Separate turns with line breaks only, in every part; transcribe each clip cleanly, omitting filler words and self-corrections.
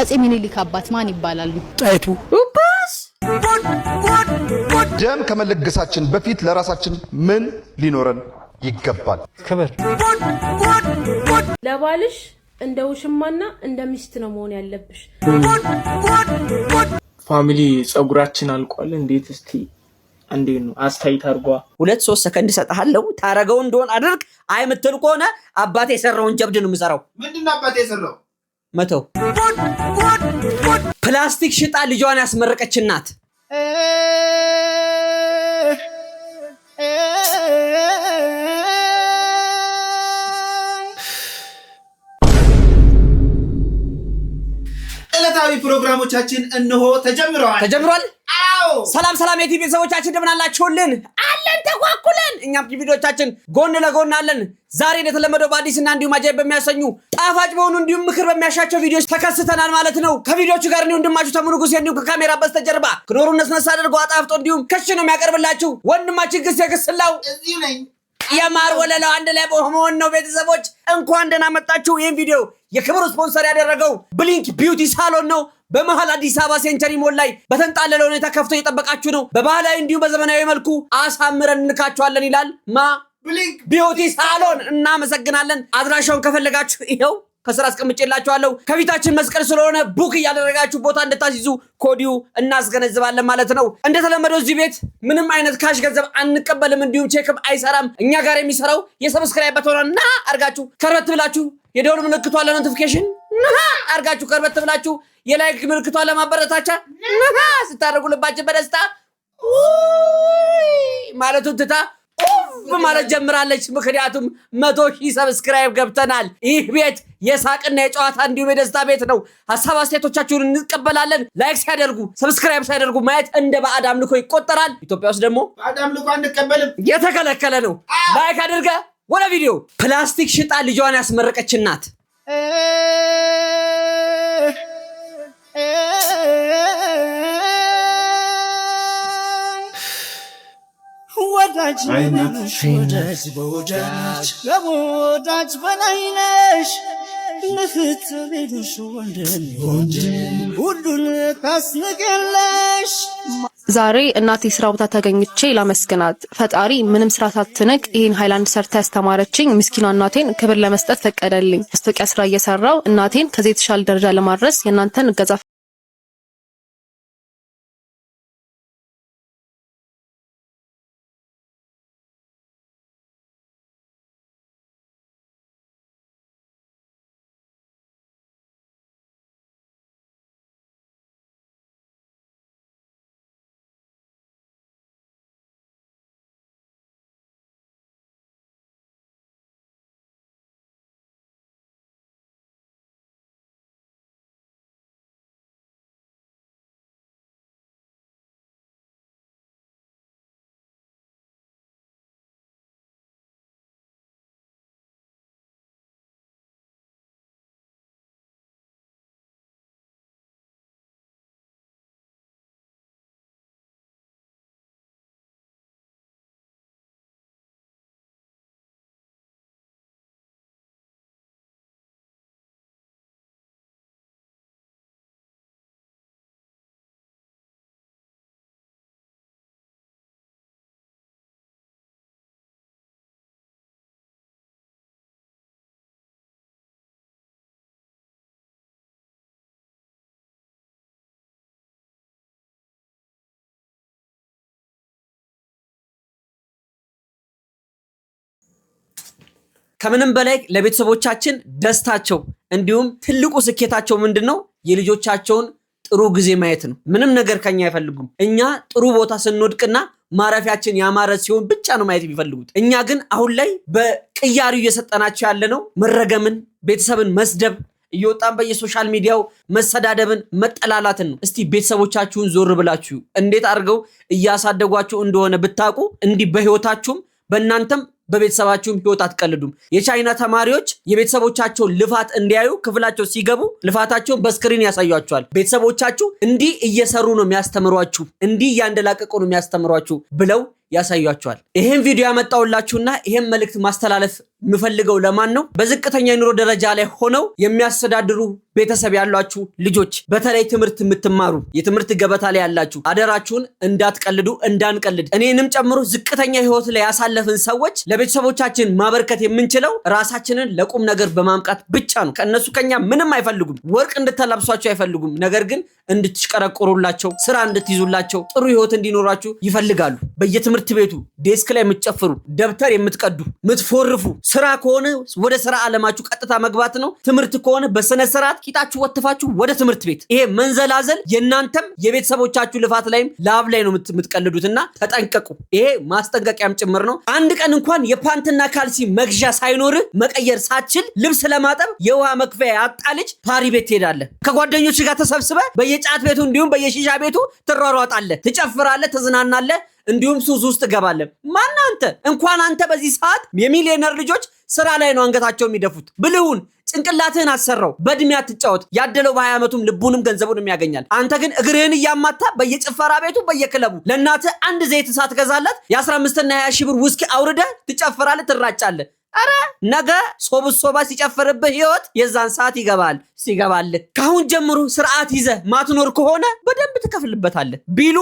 ያጼ ሚኒሊክ አባት ማን ይባላሉ?
ጣይቱ።
ኡባስ
ደም ከመለገሳችን በፊት ለራሳችን ምን ሊኖረን ይገባል?
ክብር።
ለባልሽ እንደ ውሽማና እንደ ሚስት ነው መሆን ያለብሽ።
ፋሚሊ ጸጉራችን አልቋል። እንዴት እስቲ እንዴ ነው አስተያየት አርጓ
2-3 ሰከንድ ሰጣለው ታረገው እንደሆነ አድርግ። አይ ምትል ከሆነ አባቴ የሰራውን ጀብድ ነው የምሰራው።
ምንድነው አባቴ የሰራው?
መተው ፕላስቲክ ሽጣ ልጇን ያስመረቀች እናት
ዕለታዊ ፕሮግራሞቻችን እነሆ ተጀምሯል። አዎ
ሰላም የቲቪ ቤተሰቦቻችን እንደምን አላችሁልን? አለን ተጓኩለን። እኛም ቪዲዮቻችን ጎን ለጎን አለን። ዛሬ እንደተለመደው በአዲስና እንዲሁም አጃይብ በሚያሰኙ ጣፋጭ በሆኑ እንዲሁም ምክር በሚያሻቸው ቪዲዮዎች ተከስተናል ማለት ነው። ከቪዲዮቹ ጋር ነው ወንድማችሁ ተምሩ ጉሴ እንዲሁም ከካሜራ በስተጀርባ ክኖሩን ነስነስ አድርጎ አጣፍጦ እንዲሁም ከሽ ነው የሚያቀርብላችሁ ወንድማችን ግስ የግስላው
እዚህ ነኝ።
የማር ወለላው አንድ ላይ በመሆን ነው። ቤተሰቦች እንኳን ደህና መጣችሁ። ይሄን ቪዲዮ የክብር ስፖንሰር ያደረገው ብሊንክ ቢዩቲ ሳሎን ነው። በመሃል አዲስ አበባ ሴንቸሪ ሞል ላይ በተንጣለለ ሁኔታ ከፍቶ እየጠበቃችሁ ነው። በባህላዊ እንዲሁም በዘመናዊ መልኩ አሳምረን እንካችኋለን ይላል
ብሊንክ
ቢዩቲ ሳሎን። እናመሰግናለን። አድራሻውን ከፈለጋችሁ ይሄው ከስራ አስቀምጬላችኋለሁ። ከፊታችን መስቀል ስለሆነ ቡክ እያደረጋችሁ ቦታ እንድታስይዙ ኮዲው እናስገነዝባለን ማለት ነው። እንደተለመደው እዚህ ቤት ምንም አይነት ካሽ ገንዘብ አንቀበልም፣ እንዲሁም ቼክም አይሰራም። እኛ ጋር የሚሰራው የሰብስክራይብ በተሆነና አርጋችሁ ከርበት ብላችሁ የደውል ምልክቷ ለኖቲፊኬሽን አርጋችሁ ከርበት ብላችሁ የላይክ ምልክቷ ለማበረታቻ ስታደርጉልባችን በደስታ ማለቱን ትታ ማለት ጀምራለች። ምክንያቱም 100,000 ሰብስክራይብ ገብተናል። ይህ ቤት የሳቅና የጨዋታ እንዲሁም የደስታ ቤት ነው። ሀሳብ አስተያየቶቻችሁን እንቀበላለን። ላይክ ሲያደርጉ ሰብስክራይብ ሲያደርጉ ማየት እንደ ባዕድ አምልኮ ይቆጠራል። ኢትዮጵያ ውስጥ ደግሞ
ባዕድ አምልኮ አንቀበልም፣
የተከለከለ ነው። ላይክ አድርገ ወደ ቪዲዮ። ፕላስቲክ ሽጣ ልጇን ያስመረቀች እናት
ወዳጅ በላይነሽ ለፍትልሽ ወንድም ሁሉን ታስነቀለሽ።
ዛሬ እናቴ ስራ ቦታ ተገኝቼ ላመስግናት። ፈጣሪ ምንም ስራ ሳትንቅ ይሄን ሃይላንድ ሰርታ ያስተማረችኝ ምስኪኗ እናቴን ክብር ለመስጠት ፈቀደልኝ። ማስታወቂያ ስራ እየሰራው እናቴን ከዚህ የተሻለ ደረጃ ለማድረስ የእናንተን እገዛ
ከምንም በላይ ለቤተሰቦቻችን ደስታቸው እንዲሁም ትልቁ ስኬታቸው ምንድነው? የልጆቻቸውን ጥሩ ጊዜ ማየት ነው። ምንም ነገር ከኛ አይፈልጉም። እኛ ጥሩ ቦታ ስንወድቅና ማረፊያችን ያማረ ሲሆን ብቻ ነው ማየት የሚፈልጉት። እኛ ግን አሁን ላይ በቅያሪው እየሰጠናቸው ያለነው መረገምን፣ ቤተሰብን መስደብ፣ እየወጣን በየሶሻል ሚዲያው መሰዳደብን፣ መጠላላትን ነው። እስቲ ቤተሰቦቻችሁን ዞር ብላችሁ እንዴት አድርገው እያሳደጓችሁ እንደሆነ ብታቁ እንዲህ በህይወታችሁም በእናንተም በቤተሰባችሁም ህይወት አትቀልዱም። የቻይና ተማሪዎች የቤተሰቦቻቸውን ልፋት እንዲያዩ ክፍላቸው ሲገቡ ልፋታቸውን በስክሪን ያሳያቸዋል። ቤተሰቦቻችሁ እንዲህ እየሰሩ ነው የሚያስተምሯችሁ፣ እንዲህ እያንደላቀቁ ነው የሚያስተምሯችሁ ብለው ያሳያቸዋል። ይሄን ቪዲዮ ያመጣውላችሁና ይሄን መልእክት ማስተላለፍ ምፈልገው ለማን ነው? በዝቅተኛ የኑሮ ደረጃ ላይ ሆነው የሚያስተዳድሩ ቤተሰብ ያሏችሁ ልጆች፣ በተለይ ትምህርት የምትማሩ የትምህርት ገበታ ላይ ያላችሁ አደራችሁን እንዳትቀልዱ፣ እንዳንቀልድ። እኔንም ጨምሮ ዝቅተኛ ህይወት ላይ ያሳለፍን ሰዎች ለቤተሰቦቻችን ማበርከት የምንችለው ራሳችንን ለቁም ነገር በማምቃት ብቻ ነው። ከነሱ ከኛ ምንም አይፈልጉም። ወርቅ እንድትለብሷቸው አይፈልጉም። ነገር ግን እንድትሽቀረቆሩላቸው፣ ስራ እንድትይዙላቸው፣ ጥሩ ህይወት እንዲኖራችሁ ይፈልጋሉ። በየትምህርት ቤቱ ዴስክ ላይ የምትጨፍሩ፣ ደብተር የምትቀዱ፣ የምትፎርፉ፣ ስራ ከሆነ ወደ ስራ ዓለማችሁ ቀጥታ መግባት ነው። ትምህርት ከሆነ በስነ ስርዓት ቂጣችሁ ወጥፋችሁ ወደ ትምህርት ቤት። ይሄ መንዘላዘል የናንተም የቤተሰቦቻችሁ ልፋት ላይም ላብ ላይ ነው የምትቀልዱትና ተጠንቀቁ። ይሄ ማስጠንቀቂያም ጭምር ነው። አንድ ቀን እንኳን የፓንትና ካልሲ መግዣ ሳይኖር መቀየር ሳትችል ልብስ ለማጠብ የውሃ መክፈያ ያጣ ልጅ ፓሪ ቤት ትሄዳለህ። ከጓደኞች ጋር ተሰብስበ በየጫት ቤቱ እንዲሁም በየሺሻ ቤቱ ትሯሯጣለህ፣ ትጨፍራለህ፣ ትዝናናለህ፣ እንዲሁም ሱስ ውስጥ ገባለህ። ማን አንተ? እንኳን አንተ በዚህ ሰዓት የሚሊዮነር ልጆች ስራ ላይ ነው አንገታቸው የሚደፉት። ብልሁን ጭንቅላትህን አሰራው። በእድሜ አትጫወት። ያደለው በ20 ዓመቱም ልቡንም ገንዘቡንም ያገኛል። አንተ ግን እግርህን እያማታ በየጭፈራ ቤቱ በየክለቡ ለእናትህ አንድ ዘይት እሳት ገዛላት የ15 እና 20 ሺህ ብር ውስኪ አውርደህ ትጨፍራለህ፣ ትራጫለህ። አረ ነገ ሶብሶባ ሲጨፈርብህ ህይወት የዛን ሰዓት ይገባል። ሲገባልህ ካሁን ጀምሮ ስርዓት ይዘህ ማትኖር ከሆነ በደንብ ትከፍልበታለህ። ቢሉ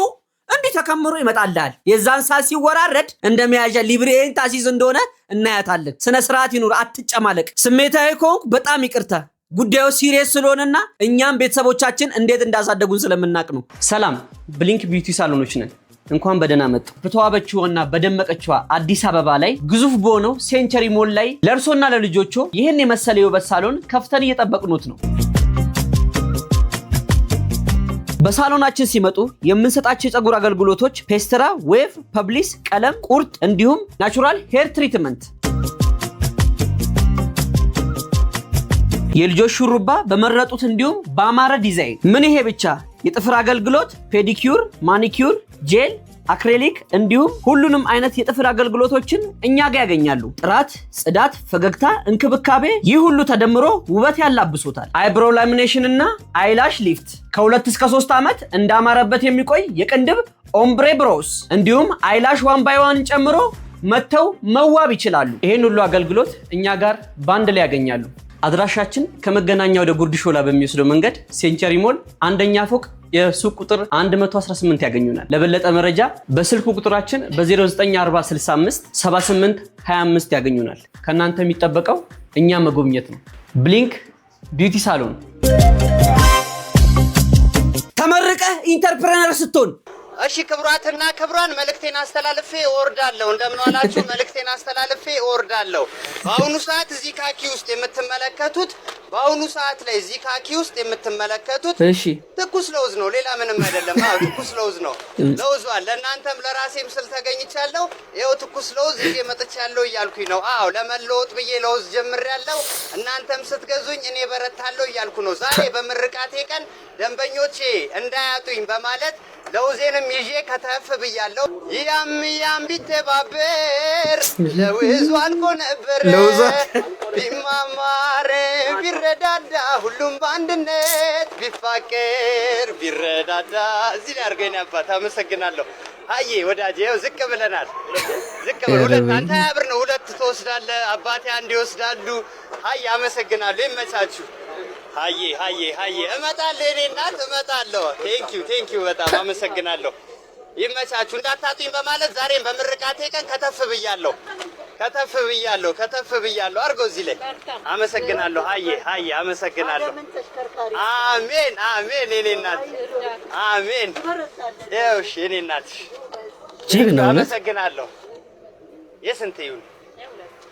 እንዲህ ተከምሮ ይመጣልሃል። የዛን ሰዓት ሲወራረድ እንደመያዣ ሊብሬን ታሲዝ እንደሆነ እናያታለን። ስነ ስርዓት ይኑር፣ አትጨማለቅ። ስሜታዊ ከሆንኩ በጣም ይቅርታ። ጉዳዩ ሲሪየስ ስለሆነና እኛም ቤተሰቦቻችን እንዴት እንዳሳደጉን ስለምናቅ ነው። ሰላም፣ ብሊንክ ቢዩቲ ሳሎኖች ነን። እንኳን በደህና መጡ። በተዋበችውና በደመቀችው አዲስ አበባ ላይ ግዙፍ በሆነው ሴንቸሪ ሞል ላይ ለእርሶና ለልጆቹ ይህን የመሰለ የውበት ሳሎን ከፍተን እየጠበቅኑት ነው። በሳሎናችን ሲመጡ የምንሰጣቸው የፀጉር አገልግሎቶች ፔስትራ፣ ዌቭ፣ ፐብሊስ፣ ቀለም፣ ቁርጥ እንዲሁም ናቹራል ሄር ትሪትመንት፣ የልጆች ሹሩባ በመረጡት እንዲሁም በአማረ ዲዛይን። ምን ይሄ ብቻ! የጥፍር አገልግሎት ፔዲኪዩር፣ ማኒኪዩር፣ ጄል፣ አክሬሊክ እንዲሁም ሁሉንም አይነት የጥፍር አገልግሎቶችን እኛ ጋር ያገኛሉ። ጥራት፣ ጽዳት፣ ፈገግታ፣ እንክብካቤ፣ ይህ ሁሉ ተደምሮ ውበት ያላብሶታል። አይብሮ ላሚኔሽን እና አይላሽ ሊፍት፣ ከ2 እስከ 3 ዓመት እንዳማረበት የሚቆይ የቅንድብ ኦምብሬ ብሮስ እንዲሁም አይላሽ 1 by 1 ጨምሮ መተው መዋብ ይችላሉ። ይሄን ሁሉ አገልግሎት እኛ ጋር ባንድ ላይ ያገኛሉ። አድራሻችን ከመገናኛ ወደ ጉርድ ሾላ በሚወስደው መንገድ ሴንቸሪ ሞል አንደኛ ፎቅ የሱቅ ቁጥር 118 ያገኙናል። ለበለጠ መረጃ በስልክ ቁጥራችን በ094065 7825 ያገኙናል። ከናንተ የሚጠበቀው እኛ መጎብኘት ነው። ብሊንክ ቢዩቲ ሳሎን። ተመርቀህ ኢንተርፕረነር ስትሆን
እሺ ክብራትና ክብራን መልእክቴን አስተላልፌ እወርዳለሁ። እንደምን ዋላችሁ? መልእክቴን አስተላልፌ እወርዳለሁ። በአሁኑ ሰዓት እዚህ ካኪ ውስጥ የምትመለከቱት
እሺ
ትኩስ ለውዝ ነው፣ ሌላ ምንም አይደለም። አዎ ትኩስ ለውዝ ነው። ለውዟል። ለእናንተም ለራሴም ስል ተገኝቻለሁ። ይኸው ትኩስ ለውዝ ይዤ መጥቻለሁ እያልኩኝ ነው። አዎ ለመለወጥ ብዬ ለውዝ ጀምሬያለሁ። እናንተም ስትገዙኝ እኔ በረታለሁ እያልኩ ነው። ዛሬ በምርቃቴ ቀን ደንበኞቼ እንዳያጡኝ በማለት ለውዜንም ይዤ ከተፍ ብያለሁ። ያም ቢተባበር ለውዙ አልቆ ነበር ቢማማር ቢረዳዳ ሁሉም በአንድነት ቢፋቀር ቢረዳዳ። እዚህ ላይ አድርገኝ አባት። አመሰግናለሁ። አዬ ወዳጄ ይኸው ዝቅ ብለናል። ዝቅ ብለ ሁለት አንተ ያብር ነው ሁለት ትወስዳለህ፣ አባቴ አንድ ይወስዳሉ። አይ አመሰግናለሁ። ይመቻችሁ። ሃዬ እመጣለሁ። እኔ እናት እመጣለሁ። ቴንኪዩ በጣም አመሰግናለሁ። ይመቻችሁ። እንዳታጡኝ በማለት ዛሬም በምርቃቴ ቀን ከተፍ ብያለሁ። አድርገው እዚህ ላይ አመሰግናለሁ። ሃዬ አመሰግናለሁ። አሜን እኔ እናት አሜን። እሺ እኔ እናት አመሰግናለሁ። የስንት ይሁን?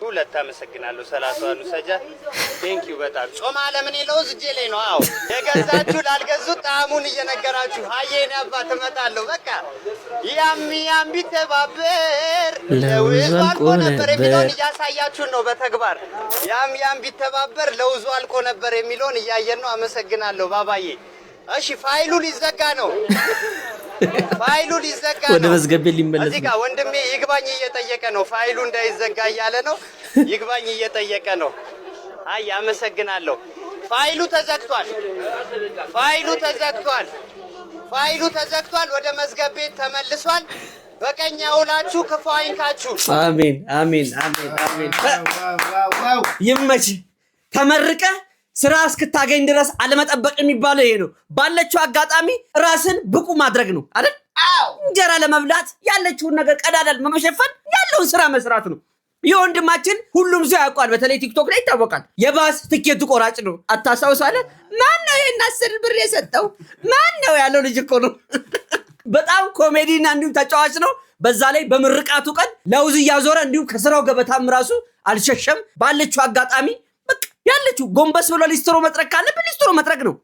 2 አመሰግናለሁ። 30 ሰጃ ቴንኪዩ በጣም ጾማ ለምን ለውዝ እጄ ላይ ነው። አዎ የገዛችሁ ላልገዙት ጣዕሙን እየነገራችሁ ሃዬኔ አባት እመጣለሁ። በቃ ያም ቢተባበር ለውዙ አልቆ ነበር የሚለውን እያሳያችሁን ነው በተግባር። ያም ቢተባበር ለውዙ አልቆ ነበር የሚለውን እያየን ነው። አመሰግናለሁ ባባዬ። እሺ ፋይሉ ሊዘጋ ነው።
ወደ መዝገቤ ሊመለስ
እዚህ ጋር ወንድሜ ይግባኝ እየጠየቀ ነው። ፋይሉ እንዳይዘጋ እያለ ነው። ይግባኝ እየጠየቀ ነው። አይ አመሰግናለሁ። ፋይሉ ተዘግቷል። ወደ መዝገብ ቤት ተመልሷል። በቀኛ ውላችሁ ክፉ አይንካችሁ።
አሜን አሜን አሜን አሜን። ይመች ተመርቀ ስራ እስክታገኝ ድረስ አለመጠበቅ የሚባለው ይሄ ነው። ባለችው አጋጣሚ ራስን ብቁ ማድረግ ነው አይደል? እንጀራ ለመብላት ያለችውን ነገር ቀዳዳል መሸፈን ያለውን ስራ መስራት ነው። የወንድማችን ሁሉም ሰው ያውቃል። በተለይ ቲክቶክ ላይ ይታወቃል። የባስ ትኬቱ ቆራጭ ነው። አታሳውሳለህ? ማን ነው ይሄን 10 ብር የሰጠው? ማን ነው ያለው? ልጅ እኮ ነው። በጣም ኮሜዲና እንዲሁም ተጫዋች ነው። በዛ ላይ በምርቃቱ ቀን ለውዝ እያዞረ እንዲሁም ከስራው ገበታም ራሱ አልሸሸም። ባለችው አጋጣሚ በቃ ያለችው ጎንበስ ብሎ ሊስትሮ መጥረግ ካለብን ሊስትሮ መጥረግ ነው።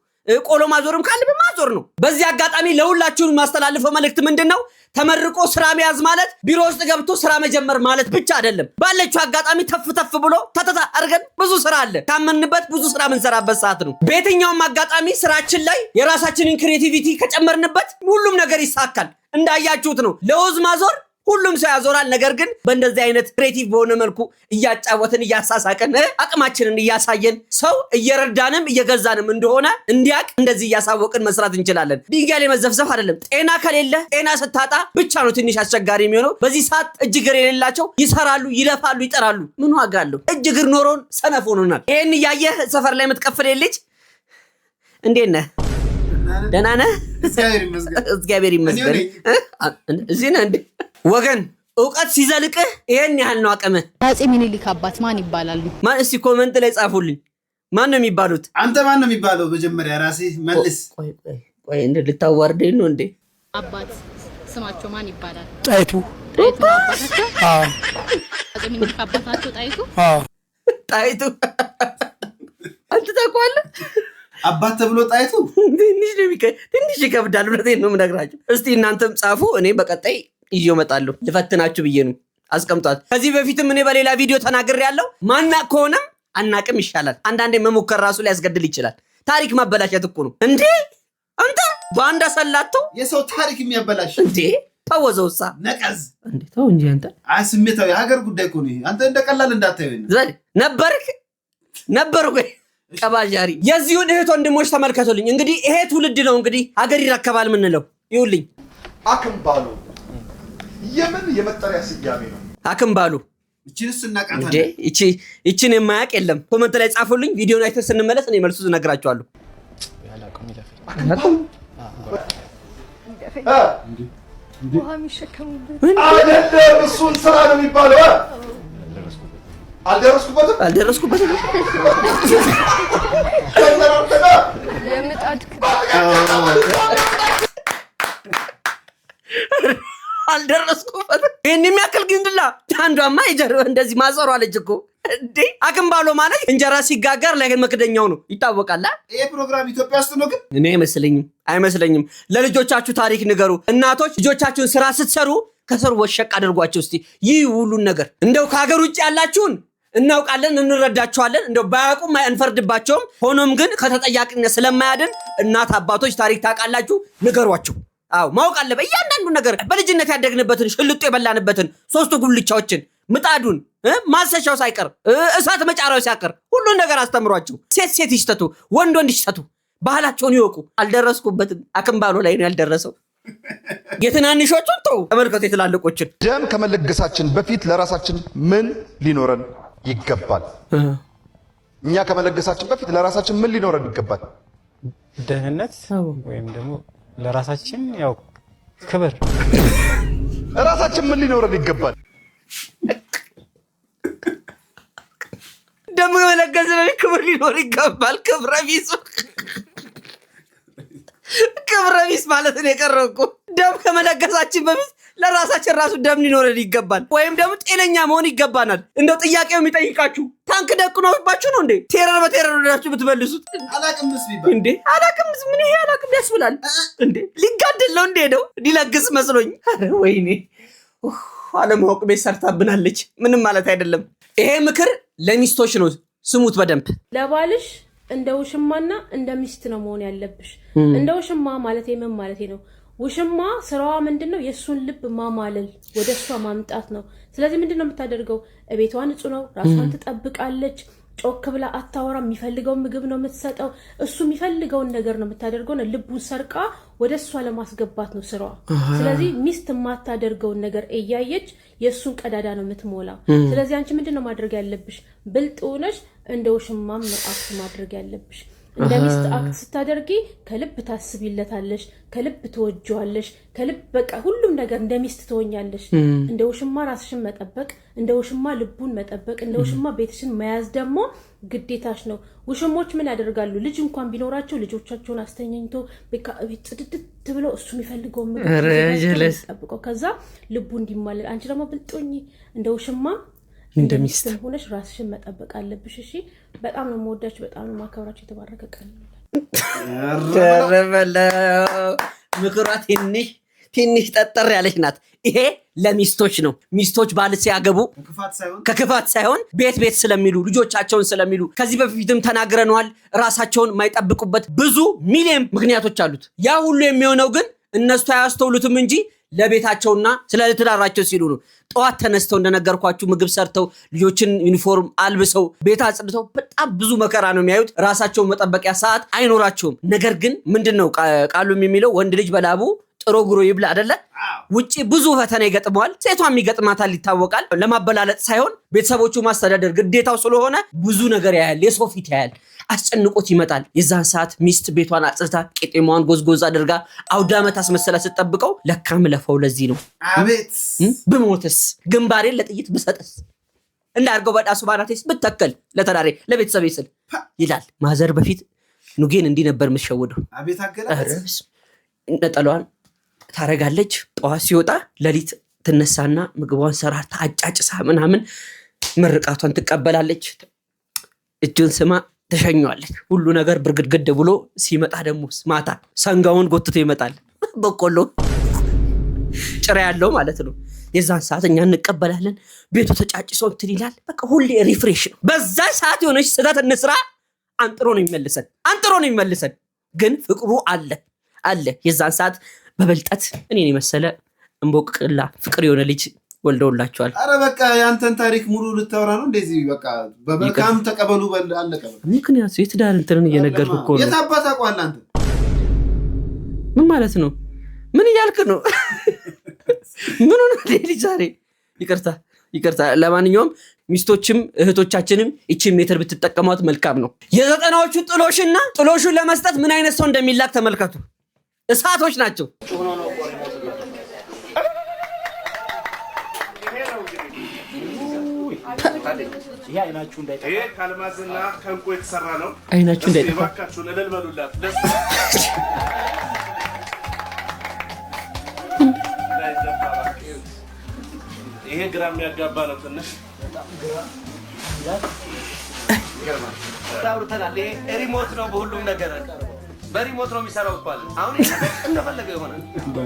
ቆሎ ማዞርም ካለብን ማዞር ነው። በዚህ አጋጣሚ ለሁላችሁም ማስተላልፈው መልእክት ምንድነው? ተመርቆ ስራ መያዝ ማለት ቢሮ ውስጥ ገብቶ ስራ መጀመር ማለት ብቻ አይደለም። ባለችው አጋጣሚ ተፍ ብሎ ተተታ አርገን ብዙ ስራ አለ። ታመንበት ብዙ ስራ ምንሰራበት ሰዓት ነው። በየትኛውም አጋጣሚ ስራችን ላይ የራሳችንን ክሬቲቪቲ ከጨመርንበት ሁሉም ነገር ይሳካል። እንዳያችሁት ነው። ለውዝ ማዞር ሁሉም ሰው ያዞራል። ነገር ግን በእንደዚህ አይነት ክሬቲቭ በሆነ መልኩ እያጫወትን እያሳሳቀን አቅማችንን እያሳየን ሰው እየረዳንም እየገዛንም እንደሆነ እንዲያቅ እንደዚህ እያሳወቅን መስራት እንችላለን። ድንጋይ ላይ መዘፍዘፍ አይደለም። ጤና ከሌለ ጤና ስታጣ ብቻ ነው ትንሽ አስቸጋሪ የሚሆነው። በዚህ ሰዓት እጅ እግር የሌላቸው ይሰራሉ፣ ይለፋሉ፣ ይጠራሉ። ምን ዋጋ አለው? እጅ እግር ኖሮን ሰነፍ ሆኖናል። ይሄን እያየህ ሰፈር ላይ የምትቀፍል ልጅ እንዴት ነህ? ደህና ነህ? እግዚአብሔር ይመስገን። እዚህ ነህ እንዴ? ወገን እውቀት ሲዘልቅህ ይሄን ያህል ነው አቅምህ።
አፄ ምኒልክ አባት ማን ይባላሉ?
ማን? እስቲ ኮሜንት ላይ ጻፉልኝ። ማን ነው የሚባሉት?
አንተ ማን ነው የሚባለው? መጀመሪያ ራስህ መልስ።
ቆይ እንደ ልታዋርደኝ ነው እንዴ?
አባት ስማቸው ማን ይባላል?
ጣይቱ።
ጣይቱ አባታቸው? አዎ። አፄ ምኒልክ አባታቸው ጣይቱ?
አዎ።
ጣይቱ አንተ ታውቀዋለህ?
አባት ተብሎ ጣይቱ
ትንሽ ይከብዳል። እውነቴን ነው የምነግራችሁ። እስቲ እናንተም ጻፉ። እኔ በቀጣይ ይዤው እመጣለሁ። ልፈትናችሁ ብዬ ነው። አስቀምጧት። ከዚህ በፊትም እኔ በሌላ ቪዲዮ ተናግሬያለሁ። ማናቅ ከሆነም አናቅም ይሻላል። አንዳንዴ መሞከር ራሱ ሊያስገድል ይችላል። ታሪክ ማበላሸት እኮ ነው እንዴ! አንተ ባንዳ ሰላቶ
የሰው ታሪክ የሚያበላሽ
እንዴ! ተወዘውሳ
ነቀዝ
እንዴ! ተው እንጂ አንተ።
ስሜታዊ የሀገር ጉዳይ እኮ ነው። አንተ እንደቀላል እንዳታየው
ነበር ወይ ቀባጃሪ። የዚሁን እህት ወንድሞች ተመልከቱልኝ። እንግዲህ ይሄ ትውልድ ነው እንግዲህ ሀገር ይረከባል ምንለው። ይውልኝ
አክምባሉ የምን የመጠሪያ ስያሜ ነው?
አክምባሉ
እቺንስ እናቃታለን።
እቺን የማያውቅ የለም። ኮሜንት ላይ ጻፉልኝ። ቪዲዮን አይተን ስንመለስ እኔ መልሱ እነግራችኋለሁ።
ውሃ የሚሸከሙበት
አይደለም፣ እሱን ስራ ነው የሚባለው።
አልደረስኩበትም።
የምጣድ
አልደረስኩበትም። ይሄን የሚያክል ግንድላ አንዷማ የጀርባ እንደዚህ ማዘሯ አለች እኮ እንዴ! አክምባሎ ማለት እንጀራ ሲጋገር ላይ መክደኛው ነው ይታወቃል።
ይሄ ፕሮግራም ኢትዮጵያ ውስጥ ነው ግን
እኔ አይመስለኝም። ለልጆቻችሁ ታሪክ ንገሩ። እናቶች ልጆቻችሁን ስራ ስትሰሩ ከስር ወሸቅ አድርጓቸው እስቲ። ይህ ሁሉን ነገር እንደው ከሀገር ውጭ ያላችሁን እናውቃለን፣ እንረዳቸዋለን። እንደው ባያውቁም አንፈርድባቸውም። ሆኖም ግን ከተጠያቂነት ስለማያድን እናት አባቶች ታሪክ ታውቃላችሁ፣ ንገሯቸው። አዎ ማወቅ አለበት እያንዳንዱ ነገር። በልጅነት ያደግንበትን ሽልጦ የበላንበትን 3 ጉልቻዎችን ምጣዱን ማሰሻው ሳይቀር እሳት መጫሪያው ሳይቀር ሁሉን ነገር አስተምሯቸው። ሴት ይሽተቱ፣ ወንድ ይሽተቱ፣ ባህላቸውን ይወቁ። አልደረስኩበትም። አክምባሎ ላይ ነው ያልደረሰው። የትናንሾቹን ተው፣ ተመልከቱ የትላልቆችን።
ደም ከመለገሳችን በፊት ለራሳችን ምን ሊኖረን ይገባል? እኛ ከመለገሳችን በፊት ለራሳችን ምን ሊኖረን ይገባል?
ደህንነት ወይም ደግሞ ለራሳችን ያው ክብር።
ራሳችን ምን ሊኖረን ይገባል?
ደም ከመለገስ በፊት ክብር ሊኖር ይገባል። ክብረ ቢስ ማለት ነው የቀረው እኮ። ደም ከመለገሳችን በፊት ለራሳችን ራሱ ደም ሊኖረን ይገባል፣ ወይም ደግሞ ጤነኛ መሆን ይገባናል። እንደው ጥያቄው የሚጠይቃችሁ ታንክ ደቅኖባችሁ ነው እንዴ? ቴረር በቴረር ወዳችሁ ብትመልሱት
አላቅምስ ቢባል
እንዴ አላቅምስ ምን ይሄ አላቅም ያስብላል እንዴ? ሊጋደል ነው እንዴ? ነው ሊለግስ መስሎኝ። አረ ወይኔ አለማወቅ ቤት ሰርታብናለች። ምንም ማለት አይደለም። ይሄ ምክር ለሚስቶች ነው፣ ስሙት በደንብ።
ለባልሽ እንደ ውሽማና እንደ ሚስት ነው መሆን ያለብሽ። እንደ ውሽማ ማለት ምን ማለት ነው? ውሽማ ስራዋ ምንድነው? የሱን ልብ ማማለል፣ ወደሷ ማምጣት ነው። ስለዚህ ምንድነው የምታደርገው? ቤቷ ንጹህ ነው፣ ራሷን ትጠብቃለች፣ ጮክ ብላ አታወራ። የሚፈልገውን ምግብ ነው የምትሰጠው። እሱ የሚፈልገውን ነገር ነው የምታደርገው። ልቡን ሰርቃ ወደ እሷ ለማስገባት ነው ስራዋ። ስለዚህ ሚስት የማታደርገውን ነገር እያየች የእሱን ቀዳዳ ነው የምትሞላው። ስለዚህ አንቺ ምንድነው ማድረግ ያለብሽ? ብልጥ ሆነሽ እንደ ውሽማም አክት ማድረግ ያለብሽ። እንደ ሚስት አክት ስታደርጊ ከልብ ታስቢለታለሽ፣ ከልብ ትወጂዋለሽ፣ ከልብ በቃ ሁሉም ነገር እንደ ሚስት ትሆኛለሽ። እንደ ውሽማ ራስሽን መጠበቅ፣ እንደ ውሽማ ልቡን መጠበቅ፣ እንደ ውሽማ ቤትሽን መያዝ ደግሞ ግዴታሽ ነው። ውሽሞች ምን ያደርጋሉ? ልጅ እንኳን ቢኖራቸው ልጆቻቸውን አስተኛኝቶ በቃ ጽድድት ብለው እሱ የሚፈልገው ምግብ ጠብቀው ከዛ ልቡ እንዲማለል። አንቺ ደግሞ ብልጦኝ እንደ ውሽማ እንደ ሚስት ሆነሽ ራስሽን መጠበቅ አለብሽ። እሺ በጣም ነው የምወዳችሁ፣ በጣም ነው የማከብራችሁ። የተባረከ ቀን
ምክሯ ትንሽ ጠጠር ያለች ናት። ይሄ ለሚስቶች ነው። ሚስቶች ባል ሲያገቡ ከክፋት ሳይሆን ቤት ስለሚሉ ልጆቻቸውን ስለሚሉ ከዚህ በፊትም ተናግረነዋል። ራሳቸውን የማይጠብቁበት ብዙ ሚሊዮን ምክንያቶች አሉት። ያ ሁሉ የሚሆነው ግን እነሱ አያስተውሉትም እንጂ ለቤታቸውና ስለ ትዳራቸው ሲሉ ነው። ጠዋት ተነስተው እንደነገርኳችሁ ምግብ ሰርተው ልጆችን ዩኒፎርም አልብሰው ቤት አጽድተው በጣም ብዙ መከራ ነው የሚያዩት። ራሳቸውን መጠበቂያ ሰዓት አይኖራቸውም። ነገር ግን ምንድነው ቃሉም የሚለው ወንድ ልጅ በላቡ ጥሮ ግሮ ይብላ አይደለ? ውጪ ብዙ ፈተና ይገጥመዋል። ሴቷም ይገጥማታል፣ ይታወቃል። ለማበላለጥ ሳይሆን ቤተሰቦቹ ማስተዳደር ግዴታው ስለሆነ ብዙ ነገር ያያል፣ የሰው ፊት ያያል፣ አስጨንቆት ይመጣል። የዛን ሰዓት ሚስት ቤቷን አጽድታ ቄጤማዋን ጎዝጎዝ አድርጋ አውደ ዓመት አስመሰላ ስትጠብቀው ለካም ለፈው ለዚህ ነው።
አቤት
ብሞትስ ግንባሬን ለጥይት ብሰጥስ እንዳርገው በዳሱ ባራቴስ ብተከል ለተዳሬ ለቤተሰቤ ስል ይላል። ማዘር በፊት ኑጌን እንዲህ ነበር የምትሸውደው።
አቤት አገላስ
ነጠሏን ታረጋለች። ጠዋት ሲወጣ ለሊት ትነሳና ምግቧን ሰራርታ አጫጭሳ ምናምን ምርቃቷን ትቀበላለች። እጁን ስማ ተሸኘዋለች። ሁሉ ነገር ብርግድግድ ብሎ ሲመጣ ደግሞ ማታ ሰንጋውን ጎትቶ ይመጣል። በቆሎ ጭራ ያለው ማለት ነው። የዛን ሰዓት እኛ እንቀበላለን። ቤቱ ተጫጭሶ እንትን ይላል። በቃ ሁሌ ሪፍሬሽ ነው። በዛ ሰዓት የሆነች ስህተት እንስራ አንጥሮ ነው የሚመልሰን። ግን ፍቅሩ አለ። የዛን ሰዓት በበልጠት እኔን የመሰለ እንቦቅላ ፍቅር የሆነ ልጅ ወልደውላቸዋል።
አረ በቃ ያንተን ታሪክ ሙሉ ልታወራ ነው እንደዚህ? በቃ በመልካም ተቀበሉ በል አለቀ።
ምክንያቱ የትዳር እንትንን እየነገርኩ እኮ ነው።
የታባታ ቋል አንተ
ምን ማለት ነው? ምን እያልክ ነው? ምን ሆነ ልጅ ዛሬ? ይቅርታ። ለማንኛውም ሚስቶችም እህቶቻችንም እቺን ሜትር ብትጠቀሟት መልካም ነው። የዘጠናዎቹ ጥሎሽና ጥሎሹን ለመስጠት ምን አይነት ሰው እንደሚላክ ተመልከቱ። እሳቶች ናቸው።
ይሄ አይናችሁ እንዳይጠፋ፣
ይሄ ካልማዝና ከእንቁ የተሰራ ነው።
አይናችሁ እንዳይጠፋ
እባካችሁን እልል በሉላት። ይሄ ግራ የሚያጋባ ነው ትንሽ
ታውርተናል። ይሄ ሪሞት ነው፣ በሁሉም ነገር በሪሞት ነው የሚሰራው እኮ አለ። አሁን እንደፈለገ ይሆናል።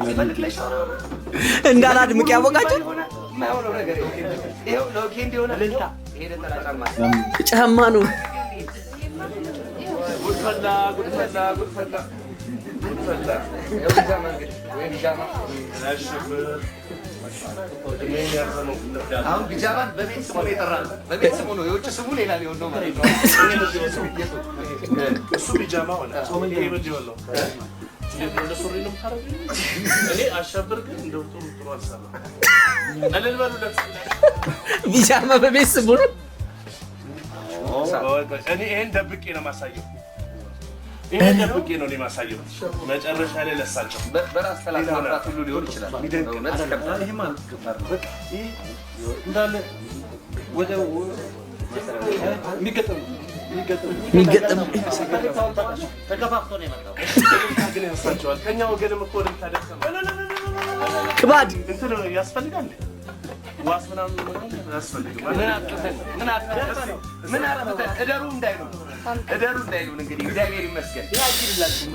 ሲፈልግ ላይ
እንዳላድምቅ ያወቃቸው
የማይሆነው ነገር ይሄው ሎኪ እንዲሆነ ልልታ ይሄ ተላጫማ
ጫማ ነው።
ጉድፈላ
አሁን ቢጃማን በቤት ስሙ ነው የጠራል። በቤት ስሙ ነው፣ የውጭ ስሙ ሌላ ሊሆን ነው ማለት ነው።
እሱ ቢጃማ ሆነ። ይሄ ምን ሊሆን ነው? እንደ ሱሪ ነው የምታረገው? እኔ አሸብር ግን እንደው ጥሩ አልሰራም። እልል በሉለት።
ቢጃማ በቤት ስሙ ነው።
እኔ ይሄን ደብቄ ነው የማሳየው። ይሄን ደብቄ ነው የማሳየው። መጨረሻ ላይ ለሳቸው
በራስ ሰላም ማብራት ሁሉ ሊሆን ይችላል።
ይሄ ማለት በቃ ይሄ እንዳለ ወደ የሚገጥም
ተከፋፍቶ ነው የመጣው።
ግን ያሳቸዋል። ከኛ ወገንም እኮ ልታደርሰም
ክባድ
እንትን ያስፈልጋል። ዋስ ምናምን ያስፈልጋል።
ምን አረፈተ እደሩ እንዳይሉ እንግዲህ እግዚአብሔር ይመስገን።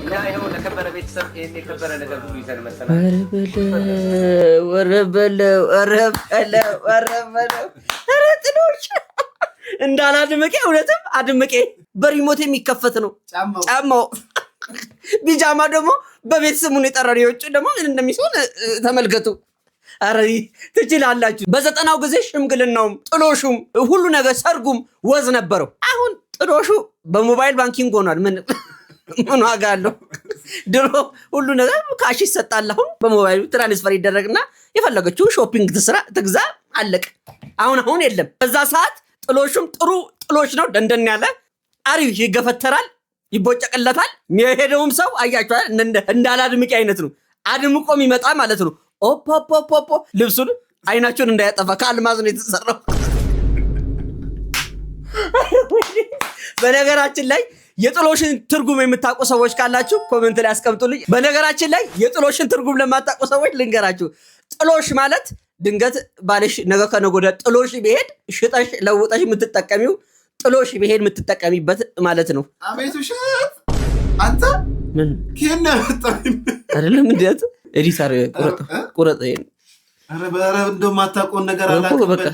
እና ይሄው ለከበረ ቤተሰብ ይሄን የከበረ ነገር ሁሉ ይዘን መሰናል።
ወረበለው ጥሎሽ እንዳላድምቄ እውነትም አድምቄ በሪሞት የሚከፈት ነው ጫማው። ቢጃማ ደግሞ በቤት ስሙን የጠራው። የውጭ ደግሞ ምን እንደሚሆን ተመልከቱ። አረ ትችላላችሁ። በዘጠናው ጊዜ ሽምግልናውም ጥሎሹም ሁሉ ነገር ሰርጉም ወዝ ነበረው። አሁን ጥሎሹ በሞባይል ባንኪንግ ሆኗል። ምን ዋጋ አለው? ድሮ ሁሉ ነገር ካሽ ይሰጣል። አሁን በሞባይሉ ትራንስፈር ይደረግና የፈለገችው ሾፒንግ ትግዛ አለቀ። አሁን የለም። በዛ ሰዓት ጥሎሹም ጥሩ ጥሎሽ ነው። ደንደን ያለ አሪፍ ይገፈተራል፣ ይቦጨቅለታል። የሄደውም ሰው አያችኋል እንዳላድምቂ አይነት ነው። አድምቆም ይመጣ ማለት ነው። ኦፖፖፖፖ ልብሱን አይናቸውን እንዳያጠፋ ከአልማዝ ነው የተሰራው። በነገራችን ላይ የጥሎሽን ትርጉም የምታውቁ ሰዎች ካላችሁ ኮሜንት ላይ አስቀምጡልኝ። በነገራችን ላይ የጥሎሽን ትርጉም ለማታውቁ ሰዎች ልንገራችሁ። ጥሎሽ ማለት ድንገት ባልሽ ነገ ከነገ ወዲያ ጥሎሽ ቢሄድ ሽጠሽ ለውጠሽ የምትጠቀሚው ጥሎሽ ቢሄድ የምትጠቀሚበት ማለት ነው።
አቤቱ ሸት አንተ
ምን
ከና ወጣኝ
አይደለም እንዴት ኤዲተር ቁረጥ ይሄን
አረ ባራ እንደው ማታቆን ነገር አላውቅም። በቃ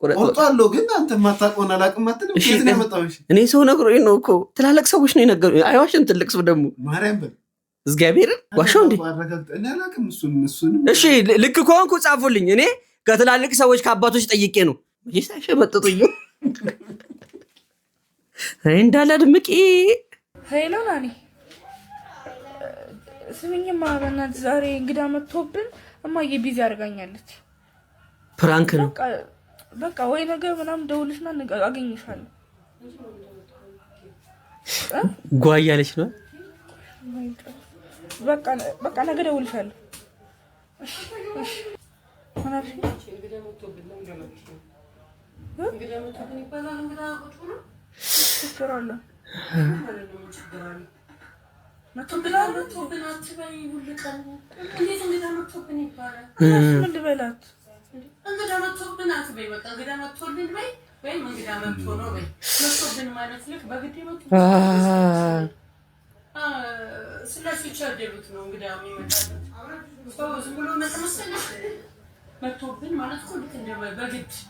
ቆርጣለሁ ግን አንተ ማታቆን አላውቅም አትልም። ከዚህ ነው የመጣው። እኔ
ሰው ነግሮኝ ነው እኮ ትላልቅ ሰዎች ነው የነገሩኝ። አይዋሽም። ትልቅ ሰው ደግሞ
ማርያም በል
እግዚአብሔርን ዋሻው እንዴ
እኔ አላውቅም። እሱን
እሺ ልክ ከሆንኩ ጻፉልኝ። እኔ ከትላልቅ ሰዎች ከአባቶች ጠይቄ ነው ይሳሸበጥጡኝ እንዳላድምቂ
ሄሎ ናኒ ስሚኝማ፣ በእናትህ ዛሬ እንግዳ መጥቶብን እማዬ ቢዚ አድርጋኛለች።
ፕራንክ ነው
በቃ ወይ ነገ ምናምን ደውልሽና አገኝሻለሁ።
ጓያለች ነው
በቃ ነገ ደውልሻለሁ። እሺ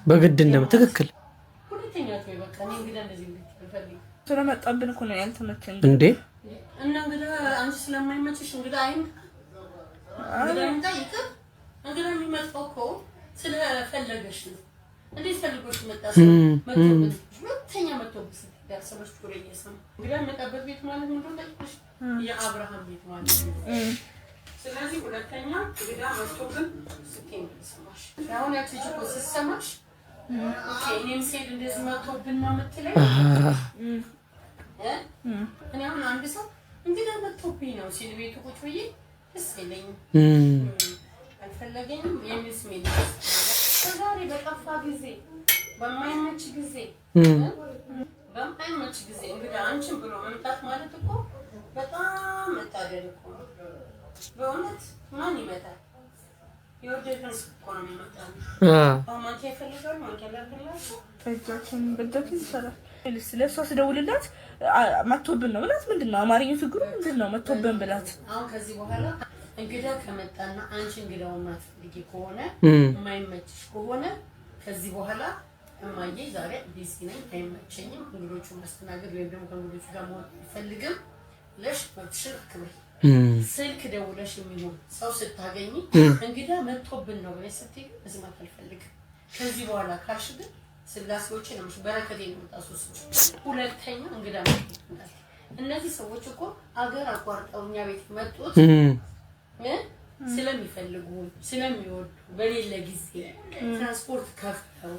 በግድ እንደም ትክክል
ስለመጣብን እኮ ነው ያልተመቸኝ
እንዴ።
እና እንግዲህ አንቺ ስለማይመችሽ እንግዲህ እንግዲህ የሚመጣው እኮ ስለፈለገሽ ነው። እንዴት ፈልጎሽ መጣ? ሁለተኛ መጥቶብሽ ያሰበሽ ቁሬ እየሰማ እንግዲህ መጣበት ቤት ማለት ምን እንደሆነ የአብርሃም ቤት ማለት ነው። ስለዚህ ሁለተኛ እንግዲህ መጥቶብን ስትይ ሰማሽ። አሁን ያቺ እኮ ሲሰማሽ እኔም ሴት እንደዚህ መጥቶብን ነው የምትለኝ። እኔ አሁን አንድ ሰው እንግዲህ መጥቶብኝ ነው ሲል ቤቱ ቁጭ ብዬ ደስ አይለኝም፣ አልፈለገኝም የሚል ስሜት ነው። ዛሬ በጠፋ ጊዜ በማይመች ጊዜ እንግዲህ አንቺን ብሎ መምጣት ማለት እኮ በጣም መታደል እኮ ነው። በእውነት ማን ይመጣል? የወደድን እኮ ነው የሚመጣው። ማንኪያ ይፈልጋሉ፣ ማንኪያ ላድርግላቸው። እጃችን በእጃችን ይሰራል። ስለሷ ስደውልላት መጥቶብን ነው ብላት፣ ምንድን ነው አማርኛው ችግሩ ምንድን ነው? መጥቶብን ብላት። አሁን ከዚህ በኋላ እንግዳ ከመጣና አንቺ እንግዳውን ማትፈልጊ ከሆነ የማይመችሽ ከሆነ ከዚህ በኋላ እማዬ ዛሬ ቢዚ ነኝ አይመቸኝም፣ እንግዶቹን ማስተናገድ ወይም ደግሞ ከእንግዶቹ ጋር መሆን አልፈልግም ብለሽ መብትሽን አክብሪ። ስልክ ደውለሽ የሚሆን ሰው ስታገኝ እንግዳ መጥቶብን ነው ብለሽ ስትይ መስማት አልፈልግም። ከዚህ በኋላ ካልሽ ግን ስላሴዎችን ነው በረከቴ ነው የምታሱስ። ሁለተኛ እንግዳ መጥቶብናል። እነዚህ ሰዎች እኮ አገር አቋርጠው እኛ ቤት መጡት ስለሚፈልጉ ስለሚወዱ በሌለ ጊዜ ትራንስፖርት ከፍለው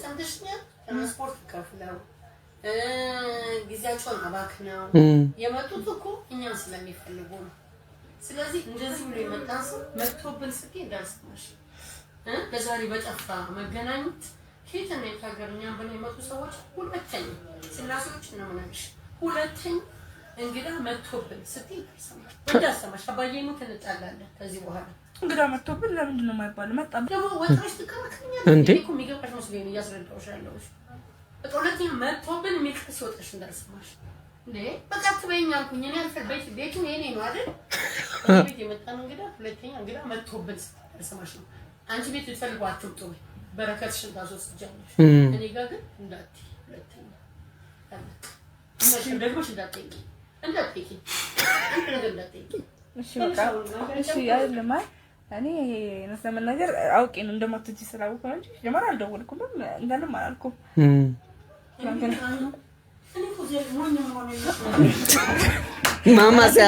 ሰምተሽኛል። ትራንስፖርት ከፍለው ጊዜያቸውን አባክነው የመጡት እኮ እኛን ስለሚፈልጉ ነው። ስለዚህ እንደዚህ ብሎ የመጣ ሰው መጥቶብን ስትይ እንዳልሰማሽ በዛሬ በጠፋ መገናኘት ከየትና የት ሀገር እኛን ብለው የመጡ ሰዎች ሁለተኛ ስላሴዎች ነው ምናምሽ ሁለተኛ እንግዳ መጥቶብን ስትይ እንዳልሰማሽ አባዬ ነው እንጣላለን። ከዚህ በኋላ እንግዳ መጥቶብን ለምንድን ነው የማይባለው? መጣ ደግሞ ወጥረሽ ትከራከኛለሽ እንዴ? እኮ የሚገባሽ መስሎኝ እያስረዳሁሽ ያለሁሽ። ሁለተኛ መጥቶብን የሚልክስ ወጥረሽ እንዳልሰማሽ እንዴ በቃ ትበይኝ አልኩኝ። እኔ አልፈበይት ቤቱ የኔ ነው አይደል? ቤት የመጣ ነው እንግዳ። ሁለተኛ እንግዳ መጥቶብን እንዳልሰማሽ ነው። አንቺ ቤት ልትፈልጉ አትውጡ፣ በረከትሽን ታስወስጃለሽ። እኔ ጋር ግን እንዳትይ። ሁለተኛ ታዲያ ደግሞሽ እንዳትጠይቂ። እሺ በቃ እሺ አይደለም።
እኔ ነሰመን ነገር አውቄ ነው እንደማትጂ ስላውቀው እንጂ ጀመር አልደወልኩም እንደንም አላልኩም
ማማሲያ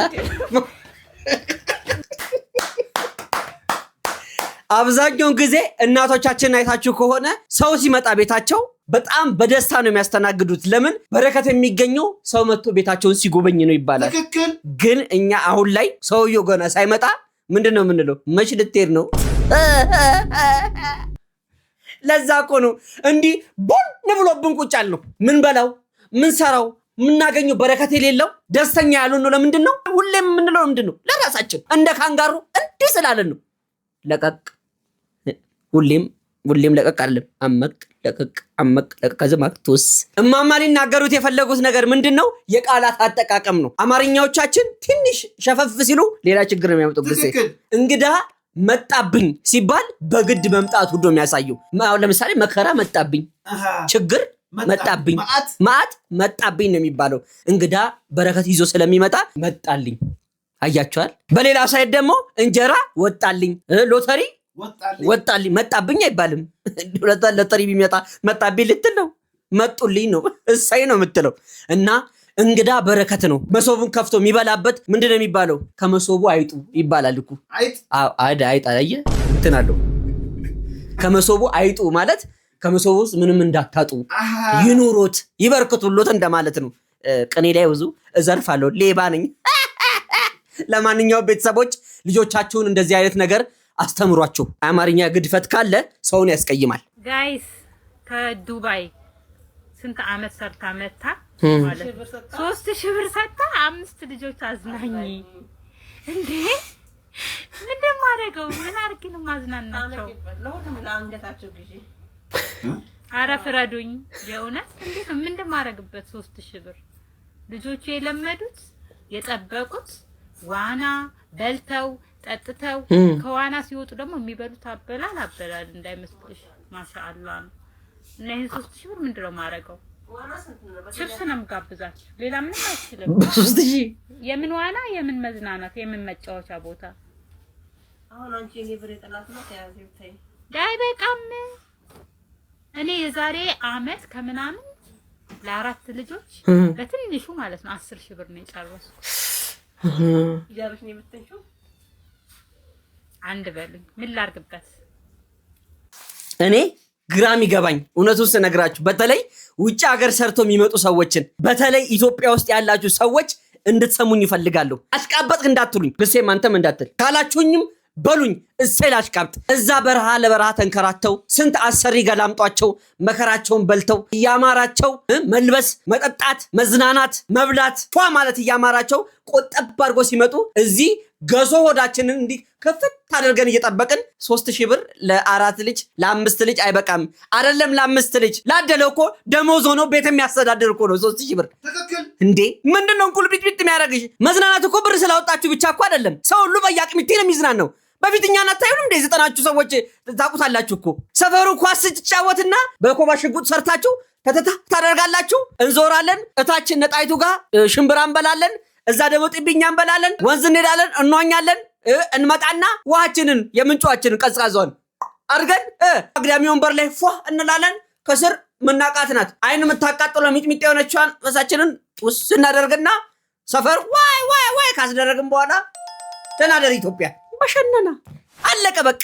አብዛኛውን ጊዜ እናቶቻችን አይታችሁ ከሆነ ሰው ሲመጣ ቤታቸው በጣም በደስታ ነው የሚያስተናግዱት። ለምን? በረከት የሚገኘው ሰው መጥቶ ቤታቸውን ሲጎበኝ ነው ይባላል። ግን እኛ አሁን ላይ ሰውየው ገና ሳይመጣ ምንድነው የምንለው? መች ልትሄድ ነው? ለዛ እኮ ነው እንዲህ ቡን ብሎብን ቁጭ ያልነው። ምን በላው ምን ሰራው ምናገኘው በረከት የሌለው ደስተኛ ያሉን ነው። ለምንድን ነው ሁሌም የምንለው? ምንድን ነው? ለራሳችን እንደ ካንጋሩ እንዲህ ስላለን ነው። ለቀቅ ሁሌም ለቀቅ አይደለም፣ አመቅ ለቀቅ ከዘማክቶስ እማማ ሊናገሩት የፈለጉት ነገር ምንድን ነው? የቃላት አጠቃቀም ነው። አማርኛዎቻችን ትንሽ ሸፈፍ ሲሉ ሌላ ችግር ነው የሚያመጡት። እንግዳ መጣብኝ ሲባል በግድ መምጣት ሁሉ የሚያሳየው። ለምሳሌ መከራ መጣብኝ፣ ችግር መጣብኝ፣ ማአት መጣብኝ ነው የሚባለው። እንግዳ በረከት ይዞ ስለሚመጣ መጣልኝ። አያችኋል? በሌላ ሳይድ ደግሞ እንጀራ ወጣልኝ፣ ሎተሪ ወጣልኝ። መጣብኝ አይባልም። ሎተሪ ቢመጣ መጣብኝ ልትል ነው? መጡልኝ ነው፣ እሳይ ነው የምትለው። እና እንግዳ በረከት ነው። መሶቡን ከፍቶ የሚበላበት ምንድነው የሚባለው? ከመሶቡ አይጡ ይባላል እኮ። አይጥ አየህ እንትን አለው። ከመሶቡ አይጡ ማለት ከመሶቡ ውስጥ ምንም እንዳታጡ ይኑሮት ይበርክቱሎት እንደማለት ነው። ቅኔ ላይ ብዙ እዘርፋለሁ፣ ሌባ ነኝ። ለማንኛውም ቤተሰቦች ልጆቻችሁን እንደዚህ አይነት ነገር አስተምሯቸው። አማርኛ ግድፈት ካለ ሰውን ያስቀይማል።
ጋይስ ከዱባይ ስንት አመት ሰርታ መጣ ማለት 3000 ብር ሰጣ 5 ልጆች አዝናኝ እንዴ ምንድን ማረገው? ምን አርጊ ነው ማዝናናቸው? ለሁሉም ለአንገታቸው ግዢ። አረ ፍረዱኝ የእውነት እንዴት ነው ምንድን ማረግበት? 3000 ብር ልጆቹ የለመዱት የጠበቁት ዋና በልተው ጠጥተው ከዋና ሲወጡ ደግሞ የሚበሉት አበላል እንዳይመስልሽ። ማሻአላህ ነው። እና ይሄን 3000 ብር ምንድነው ማረገው? ችፕስ ነው የምጋብዛችሁ፣ ሌላ ምንም አይችልም።
3000
የምን ዋና የምን መዝናናት የምን መጫወቻ ቦታ?
አሁን አንቺ የብር የጠላት ነው ተያዘው ታይ
ዳይ በቃም። እኔ የዛሬ አመት ከምናምን ለአራት ልጆች በትንሹ ማለት ነው 10000 ብር ነው የጨረስኩት።
ይያርሽ ነው የምትንሹ
አንድ በሉኝ ምን ላርግበት?
እኔ ግራም ይገባኝ እውነቱን ስነግራችሁ፣ በተለይ ውጭ ሀገር ሰርቶ የሚመጡ ሰዎችን፣ በተለይ ኢትዮጵያ ውስጥ ያላችሁ ሰዎች እንድትሰሙኝ ይፈልጋለሁ። አሽቃበጥክ እንዳትሉኝ፣ ብሴም አንተም እንዳትል ካላችሁኝም በሉኝ። እሰይ ላሽቃብጥ። እዛ በረሃ ለበረሃ ተንከራተው ስንት አሰሪ ገላምጧቸው መከራቸውን በልተው እያማራቸው መልበስ፣ መጠጣት፣ መዝናናት፣ መብላት ቷ ማለት እያማራቸው ቆጠብ አድርጎ ሲመጡ እዚህ ገዞ ሆዳችንን እንዲህ ከፍት አድርገን እየጠበቅን 3000 ብር ለአራት ልጅ ለአምስት ልጅ አይበቃም። አይደለም ለአምስት ልጅ ላደለው እኮ ደሞዝ ሆኖ ቤት የሚያስተዳድር እኮ ነው 3000 ብር እንዴ! ምንድነው እንቁል ቢት የሚያደርግሽ? መዝናናት እኮ ብር ስላወጣችሁ ብቻ እኮ አይደለም። ሰው ሁሉ በያቅሚቴ ነው የሚዝናናው። በፊትኛ ናታዩን እንደ 90ችሁ ሰዎች ታቁታላችሁ እኮ። ሰፈሩ ኳስ ስትጫወትና በኮባ ሽጉጥ ሰርታችሁ ተተታ ታደርጋላችሁ። እንዞራለን፣ እታችን ነጣይቱ ጋር ሽምብራ እንበላለን፣ እዛ ደግሞ ጥብኛ እንበላለን፣ ወንዝ እንሄዳለን፣ እንዋኛለን። እንመጣና ውሃችንን የምንጯችንን ቀዝቃዛውን አድርገን አግዳሚ ወንበር ላይ ፏ እንላለን። ከስር ምናቃት ናት አይን የምታቃጥለው ሚጥሚጣ የሆነችዋን ፈሳችንን ውስ እናደርግና ሰፈር ዋይ ዋይ ዋይ ካስደረግን በኋላ ደናደር ኢትዮጵያ መሸነና አለቀ በቃ።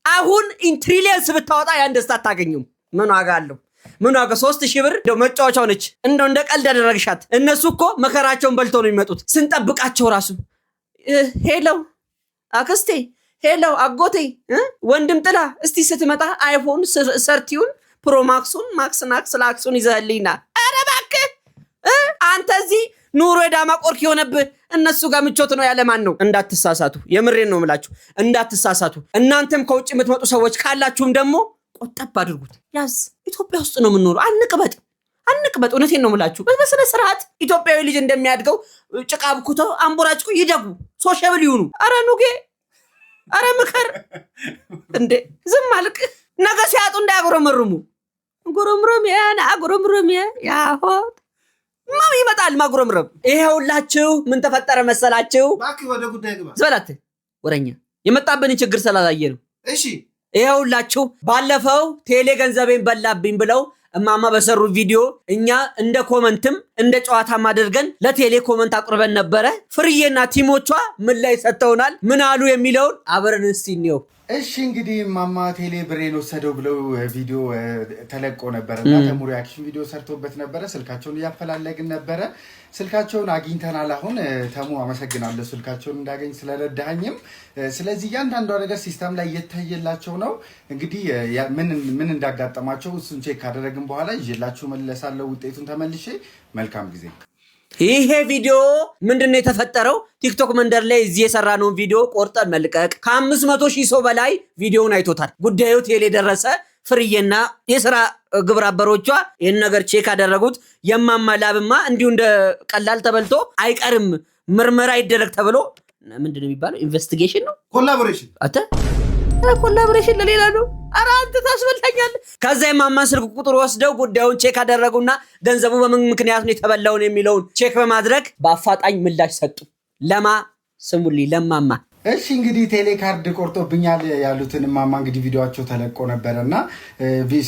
አሁን ኢንትሪሊየንስ ብታወጣ ያን ደስታ አታገኙም። ምን ዋጋ አለው? ምን ዋጋ? 3000 ብር እንደው መጫወቻው ነች። እንደው እንደ ቀልድ ያደረግሻት። እነሱ እኮ መከራቸውን በልተው ነው የሚመጡት። ስንጠብቃቸው ራሱ ሄሎ አክስቴ፣ ሄሎ አጎቴ፣ ወንድም ጥላ እስቲ ስትመጣ አይፎን ሰርቲውን ፕሮማክሱን ማክስናክስ ላክሱን ይዘህልኝና። ኧረ እባክህ አንተ እዚህ ኑሮ የዳማ ቆርክ የሆነብህ እነሱ ጋር ምቾት ነው ያለማን ነው። እንዳትሳሳቱ፣ የምሬን ነው የምላችሁ እንዳትሳሳቱ። እናንተም ከውጭ የምትመጡ ሰዎች ካላችሁም ደግሞ ቆጠብ አድርጉት። ያዝ ኢትዮጵያ ውስጥ ነው የምንኖረው። አንቅበጥ። እውነቴን ነው የምላችሁ። በስነ ስርዓት ኢትዮጵያዊ ልጅ እንደሚያድገው ጭቃ ብኩተው አምቦራጭቁ ይደጉ፣ ሶሻብል ይሁኑ። አረ ኑጌ፣ አረ ምከር እንዴ! ዝም አልክ። ነገ ሲያጡ እንዳያጎረመርሙ። ጉረምረሚያ ያሆት ማም ይመጣል ማጉረምረም። ይሄውላችሁ ምን ተፈጠረ መሰላችሁ?
ባክ ወደ ጉዳይ ግባ።
ዝበላት ወረኛ የመጣብን ችግር ስላላየ ነው።
እሺ
ይኸውላችሁ ባለፈው ቴሌ ገንዘቤን በላብኝ ብለው እማማ በሰሩ ቪዲዮ እኛ እንደ ኮመንትም እንደ ጨዋታም አድርገን ለቴሌ ኮመንት አቅርበን ነበረ። ፍርዬና ቲሞቿ ምን ላይ ሰጥተውናል፣ ምን አሉ የሚለውን አብረን እስቲ እንየው።
እሺ እንግዲህ ማማ ቴሌ ብሬን ወሰደው ብለው ቪዲዮ ተለቆ ነበር እና ተሙ ሪአክሽን ቪዲዮ ሰርቶበት ነበረ። ስልካቸውን እያፈላለግን ነበረ። ስልካቸውን አግኝተናል። አሁን ተሙ አመሰግናለሁ ስልካቸውን እንዳገኝ ስለረዳኸኝም። ስለዚህ እያንዳንዷ ነገር ሲስተም ላይ እየታየላቸው ነው። እንግዲህ ምን እንዳጋጠማቸው እሱን ቼክ ካደረግን በኋላ ይዤላችሁ መለሳለሁ ውጤቱን ተመልሼ። መልካም ጊዜ።
ይሄ ቪዲዮ ምንድነው የተፈጠረው? ቲክቶክ መንደር ላይ እዚህ የሰራነውን ቪዲዮ ቆርጠን መልቀቅ ከ500,000 ሰው በላይ ቪዲዮውን አይቶታል። ጉዳዩ ቴሌ ደረሰ። ፍርዬና የሥራ ግብረ አበሮቿ ይህን ነገር ቼክ አደረጉት። የማማላብማ እንዲሁ እንደ ቀላል ተበልቶ አይቀርም ምርመራ ይደረግ ተብሎ ምንድነው የሚባለው? ኢንቨስቲጌሽን ነው
ኮላቦሬሽን
ኮላቦሬሽን ለሌላ ነው። ኧረ አንተ ታስበልታኛለህ። ከዛ የማማን ስልክ ቁጥር ወስደው ጉዳዩን ቼክ አደረጉና ገንዘቡ በምን ምክንያት ነው የተበላውን የሚለውን ቼክ በማድረግ በአፋጣኝ ምላሽ ሰጡ። ለማ ስሙልኝ ለማማ።
እሺ እንግዲህ ቴሌ ካርድ ቆርጦብኛል ያሉትን ማማ እንግዲህ ቪዲዮአቸው ተለቆ ነበርና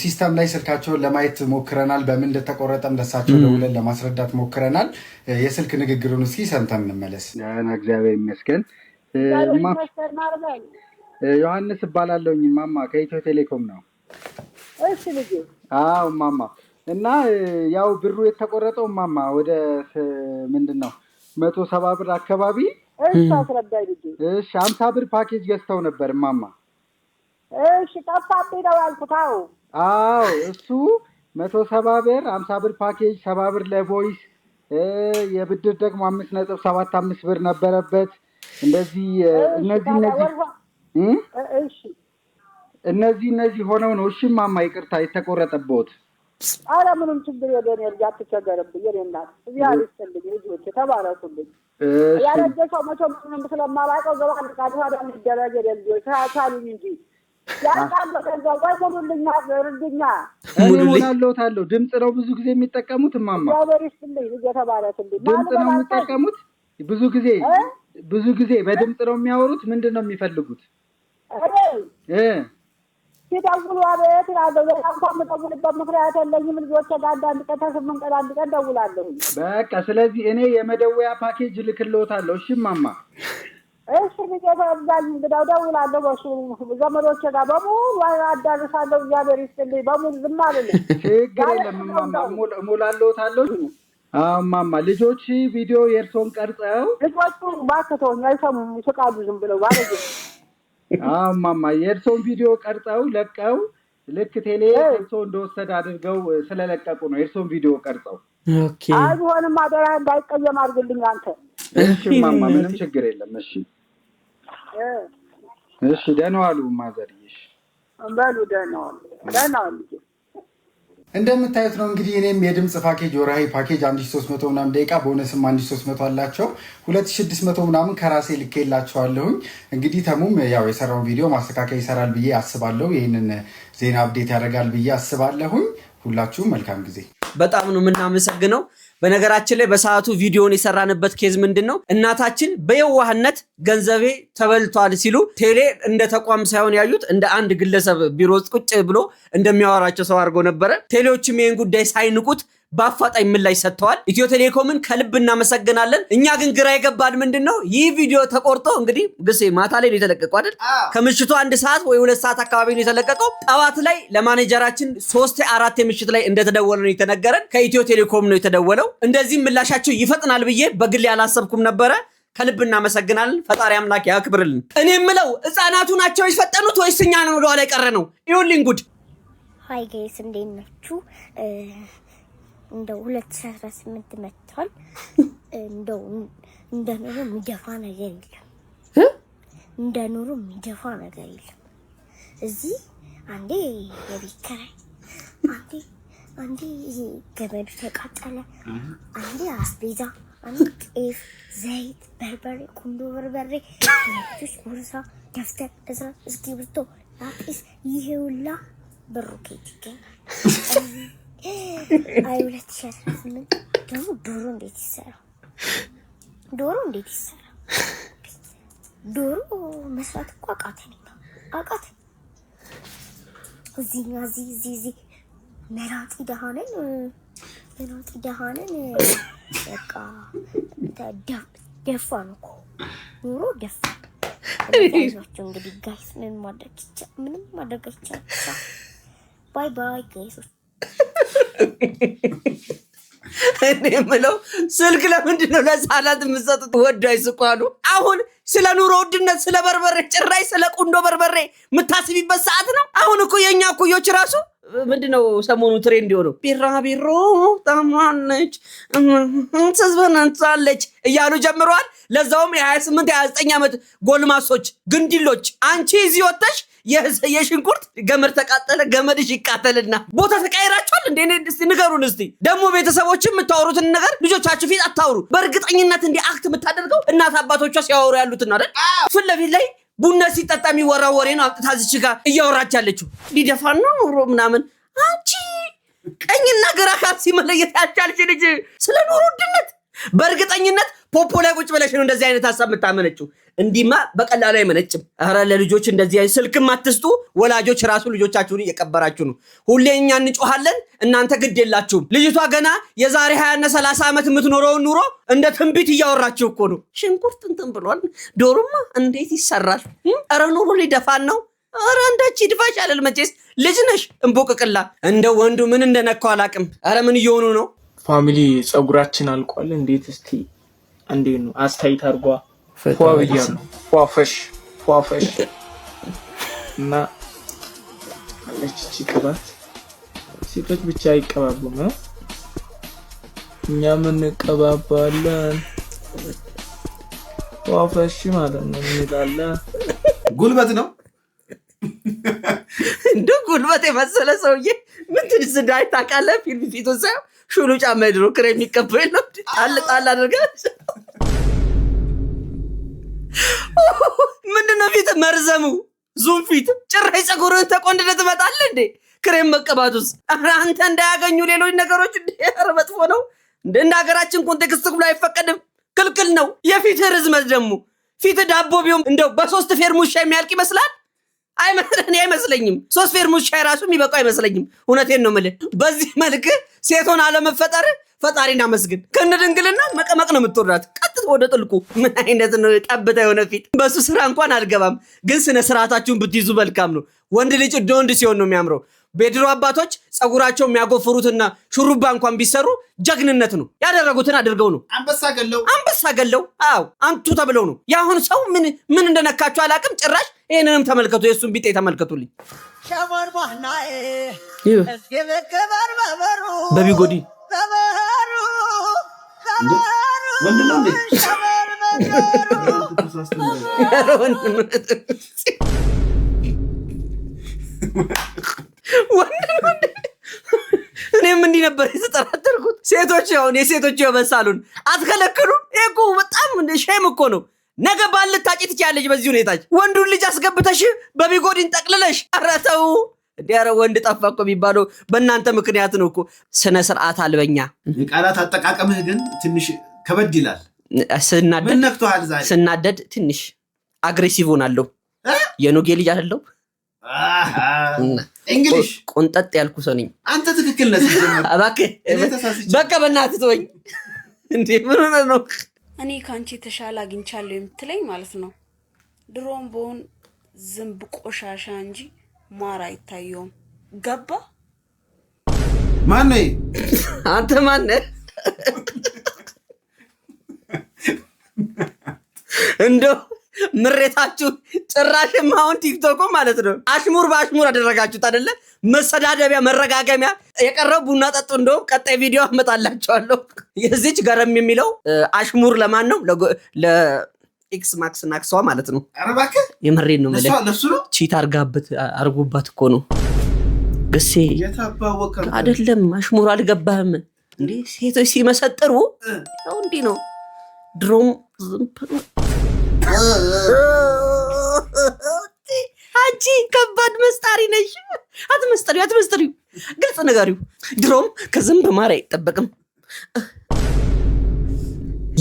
ሲስተም ላይ ስልካቸውን ለማየት ሞክረናል። በምን እንደተቆረጠም ለሳቸው ደውለን ለማስረዳት ሞክረናል። የስልክ ንግግሩን እስኪ ሰምተን እንመለስ።
እግዚአብሔር ይመስገን። ዮሐንስ እባላለሁኝ ማማ ከኢትዮ ቴሌኮም ነው።
እሺ ልጅ።
አዎ ማማ እና ያው ብሩ የተቆረጠው ማማ ወደ ምንድነው 170 ብር አካባቢ።
እሺ አስረዳኝ ልጅ።
እሺ 50 ብር ፓኬጅ ገዝተው ነበር ማማ።
እሺ ጠፋብኝ ነው ያልኩት።
አዎ እሱ 170 ብር 50 ብር ፓኬጅ 70 ብር ለቮይስ የብድር ደግሞ 5.75 ብር ነበረበት። እንደዚህ እነዚህ ሆነው ነው። እሺ ማማ ይቅርታ የተቆረጠበት።
አረ ምንም ችግር የለም። ልጅ አትቸገርብኝ። የኔ እናት እዚህ አልፈልግ ልጆች ተባረኩልኝ። ያረጀው መቼ ምንም ስለማላውቀው ገባን ካድሃዳ እንደረገ ልጆች ታቻሉኝ እንጂ ያንታን በገንዘብ ወይ ሙሉልኛ እርድኛ
ሞላለታለሁ። ድምጽ ነው ብዙ ጊዜ የሚጠቀሙት ማማ።
እግዚአብሔር ይስጥልኝ ልጅ ተባረኩልኝ።
ድምጽ ነው የሚጠቀሙት ብዙ ጊዜ በድምጽ ነው የሚያወሩት። ምንድነው የሚፈልጉት?
ሲደውሉ አቤት እላለሁ። እንኳን የምደውልበት ምክንያት የለኝም። ልጆቼ ጋር አንዳንድ ቀን ከስምንት ቀን አንድ ቀን ደውላለሁ።
በቃ ስለዚህ እኔ የመደወያ ፓኬጅ ልክልዎታለሁ። እሺ ማማ።
እሺ ልጄ ተወዳጅ እንግዲህ ደውላለሁ። በሱ ዘመዶቼ ጋር በሙሉ አዳርሳለሁ። እግዚአብሔር ይስጥልኝ። በሙሉ ዝም አልልም።
ችግር የለም ማማ እሞላለሁታለሁ። አዎ ማማ። ልጆች ቪዲዮ የእርሶን ቀርጸው
ልጆቹ ባክተውኝ አይሰሙም፣ ይስቃሉ ዝም ብለው ባለጌ።
አዎ ማማ የእርሶን ቪዲዮ ቀርጸው ለቀው ልክ ቴሌ እርሶ እንደወሰደ አድርገው ስለለቀቁ ነው የእርሶን ቪዲዮ ቀርጸው።
ኦኬ
አይሆንም፣ አደራ እንዳይቀየም አድርግልኝ አንተ።
እሺ ማማ ምንም ችግር የለም። እሺ ደህና ዋሉ ማዘርዬሽ።
በሉ ደህና ዋሉ።
እንደምታዩት ነው እንግዲህ እኔም የድምጽ ፓኬጅ ወራሂ ፓኬጅ 1300 ምናምን ደቂቃ ቦነስም 1300 አላቸው 2600 ምናምን ከራሴ ልኬላቸዋለሁኝ። እንግዲህ ተሙም ያው የሰራውን ቪዲዮ ማስተካከል ይሰራል ብዬ አስባለሁ። ይሄንን ዜና አፕዴት ያደርጋል ብዬ አስባለሁኝ። ሁላችሁም መልካም ጊዜ።
በጣም ነው የምናመሰግነው። በነገራችን ላይ በሰዓቱ ቪዲዮን የሰራንበት ኬዝ ምንድነው እናታችን በየዋህነት ገንዘቤ ተበልቷል ሲሉ ቴሌ እንደ ተቋም ሳይሆን ያዩት እንደ አንድ ግለሰብ ቢሮ ውስጥ ቁጭ ብሎ እንደሚያወራቸው ሰው አድርጎ ነበረ። ቴሌዎችም ይሄን ጉዳይ ሳይንቁት በአፋጣኝ ምላሽ ሰጥተዋል። ኢትዮ ቴሌኮምን ከልብ እናመሰግናለን። እኛ ግን ግራ የገባን ምንድነው ይህ ቪዲዮ ተቆርጦ እንግዲህ ግሴ ማታ ላይ ነው የተለቀቀው አይደል? ከምሽቱ 1 ሰዓት ወይ 2 ሰዓት አካባቢ ነው የተለቀቀው። ጠዋት ላይ ለማኔጀራችን 3-4 የምሽት ላይ እንደተደወለ ነው የተነገረን። ከኢትዮ ቴሌኮም ነው የተደወለው። እንደዚህ ምላሻቸው ይፈጥናል ብዬ በግል ያላሰብኩም ነበረ። ከልብ እናመሰግናለን። ፈጣሪ አምላክ ያክብርልን። እኔ የምለው ህፃናቱ ናቸው የፈጠኑት ወይስ እኛ ነው ወደ ኋላ የቀረ ነው? ይሁንልኝ ጉድ።
ሃይ ጋይስ እንዴት ናችሁ? እንደው 2018 መጥቷል። እንደው እንደ ኑሮ የሚደፋ ነገር የለም። እንደ ኑሮ የሚደፋ ነገር የለም። እዚህ አንዴ የቤት ኪራይ፣ አንዴ ገመዱ ተቃጠለ፣ አንዴ አስቤዛ፣ አንዴ ጤፍ፣ ዘይት፣ በርበሬ፣ ቁንዶ በርበሬ፣ ልጆች ቦርሳ፣ ደብተር፣ እስክሪብቶ፣ ላጲስ፣ ይሄ ሁላ ብሩ ከየት ይገኛል? አይ 2018 ደግሞ ዶሮ እንዴት ይሰራል? ዶሮ መስራት እኮ አቃተኝ። እዚህ መራጢ ደሃነን በቃ ደፋን እኮ ኑሮ ደፋ። እንግዲህ ጋይስ ምንም ማድረግ አይቻልም። ባይ ጋይሶች።
እኔ የምለው ስልክ ለምንድን ነው ለህፃናት የምትሰጡት? ወዶ አይስቋሉ። አሁን ስለ ኑሮ ውድነት፣ ስለ በርበሬ፣ ጭራሽ ስለ ቁንዶ በርበሬ የምታስቢበት ሰዓት ነው። አሁን እኮ የእኛ እኩዮች ራሱ ምንድነው ሰሞኑ ትሬንድ የሆነው ቢራቢሮ ታማነች ተዝበናንጻለች እያሉ ጀምረዋል። ለዛውም የ28 የ29 ዓመት ጎልማሶች ግንዲሎች። አንቺ እዚህ ወጥተሽ የሽንኩርት ገመድ ተቃጠለ ገመድሽ ይቃጠልና ቦታ ተቀይራችኋል እንዴ? እስቲ ንገሩን። እስቲ ደግሞ ቤተሰቦችን የምታወሩትን ነገር ልጆቻችሁ ፊት አታውሩ። በእርግጠኝነት እንዲህ አክት የምታደርገው እናት አባቶቿ ሲያወሩ ያሉትን አይደል? ፊት ለፊት ላይ ቡና ሲጠጣ የሚወራው ወሬ ነው አምጥታ እዚች ጋር እያወራች ያለችው። ሊደፋን ነው ኑሮ ምናምን። አንቺ ቀኝና ግራ ካሲ መለየት ያልቻልሽ ልጅ ስለ ኑሮ ውድነት በእርግጠኝነት ፖፖ ላይ ቁጭ ብለሽ ነው እንደዚህ አይነት ሀሳብ የምታመነጭው። እንዲማ በቀላሉ አይመነጭም። ኧረ ለልጆች እንደዚህ አይነት ስልክም አትስጡ። ወላጆች ራሱ ልጆቻችሁን እየቀበራችሁ ነው። ሁሌ እኛ እንጮሃለን፣ እናንተ ግድ የላችሁም። ልጅቷ ገና የዛሬ 20 እና 30 ዓመት የምትኖረውን ኑሮ እንደ ትንቢት እያወራችሁ እኮ ነው። ሽንኩርት እንትን ብሏል፣ ዶሮማ እንዴት ይሰራል? ኧረ ኑሮ ሊደፋን ነው። ኧረ አንዳች ይድፋሽ አለል። መቼስ ልጅ ነሽ እንቦቅቅላ። እንደ ወንዱ ምን እንደነካው አላቅም። ኧረ ምን እየሆኑ ነው?
ፋሚሊ ጸጉራችን አልቋል። እንዴት እስቲ እንዴት ነው አስተያየት አድርጓ። ፏብያለሁ ፏፈሽ እና እቺ ቅባት ሴቶች ብቻ አይቀባቡም፣ እኛም እንቀባባለን። ፏፈሽ ማለት ነው እንላለን።
ጉልበት ነው
እንደ ጉልበት የመሰለ ሰውዬ ምን ትንሽ እንዳይ ታውቃለህ? ፊልም ፊቱ ሳይ ሹሉ ጫማ ድሮ ክሬም የሚቀበል ነው። ጣል አድርጋ ምንድነው ፊት መርዘሙ? ዙም ፊት ጭራሽ ጸጉርህን ተቆንድደህ ትመጣለህ እንዴ? ክሬም መቀባቱስ አንተ እንዳያገኙ ሌሎች ነገሮች ኧረ መጥፎ ነው። እንደ ሀገራችን ኮንቴክስት ብሎ አይፈቀድም፣ ክልክል ነው። የፊት ርዝመት ደግሞ ፊት ዳቦ ቢሆን እንደው በ3 ፌርሙዝ ሻይ የሚያልቅ ይመስላል። አይመስለኝም። 3 ፌርሙዝ ሻይ ራሱ የሚበቃው አይመስለኝም። እውነቴን ነው የምልህ። በዚህ መልክ ሴቶን አለመፈጠር ፈጣሪን አመስግን። ከነድንግልና መቀመቅ ነው የምትወራት። ቀጥታ ወደ ጥልቁ። ምን አይነት ነው ቀብታ የሆነ ፊት። በሱ ስራ እንኳን አልገባም፣ ግን ስነ ስርዓታችሁን ብትይዙ መልካም ነው። ወንድ ልጅ ወንድ ሲሆን ነው የሚያምረው። በድሮ አባቶች ጸጉራቸው የሚያጎፍሩትና ሹሩባ እንኳን ቢሰሩ ጀግንነት ነው። ያደረጉትን አድርገው ነው። አንበሳ ገለው አዎ አንቱ ተብለው ነው። ያሁን ሰው ምን እንደነካቸው አላቅም። ጭራሽ ይሄንንም ተመልከቱ። የሱን ቢጤ ተመልከቱልኝ። በቢጎዲ
ወንድ ነው እንዴ?
እኔም እንዲህ ነበር የተጠራጠርኩት። ሴቶች አሁን የሴቶች የበሳሉን አትከለክሉ። ይሄ እኮ በጣም ሼም እኮ ነው። ነገ ባል ልታጭ ትችያለሽ በዚህ ሁኔታች። ወንዱን ልጅ አስገብተሽ በቢጎዲን ጠቅልለሽ። ኧረ ተው እንዴ! ኧረ ወንድ ጠፋ እኮ የሚባለው በእናንተ ምክንያት ነው እኮ። ስነ ስርዓት አልበኛ።
የቃላት አጠቃቀምህ ግን ትንሽ ከበድ ይላል።
ስናደድ ትንሽ አግሬሲቭ ሆናለሁ። የኖጌ ልጅ አይደለሁ።
እንግሊሽ
ቆንጠጥ ያልኩ ሰው ነኝ።
አንተ ትክክል ነህ።
በቃ በእናትህ ተወኝ እንዴ! ምን ሆነህ ነው?
እኔ ካንቺ ተሻለ አግኝቻለሁ የምትለኝ ማለት ነው። ድሮም በሆን ዝንብ ቆሻሻ እንጂ ማር አይታየውም። ገባ?
ማን ነህ
አንተ? ማን ነህ? እንደው ምሬታችሁ ጭራሽም አሁን ቲክቶክ ማለት ነው አሽሙር በአሽሙር አደረጋችሁት አይደለ? መሰዳደቢያ መረጋገሚያ የቀረው ቡና ጠጡ። እንደው ቀጣይ ቪዲዮ አመጣላችኋለሁ። የዚች ገረም የሚለው አሽሙር ለማን ነው? ለኤክስ ማክስ ናክሷ ማለት ነው።
አረባከ
የመሬን ነው ማለት ቺት አርጉባት እኮ ነው። ግሴ አይደለም አሽሙር አልገባህም እንዴ? ሴቶች ሲመሰጥሩ ነው እንዲህ ነው። ድሮም አንቺ ከባድ መስጣሪ ነሽ። አትመስጠሪው ግልጽ ነገሪው። ድሮም ከዝንብ ማር አይጠበቅም።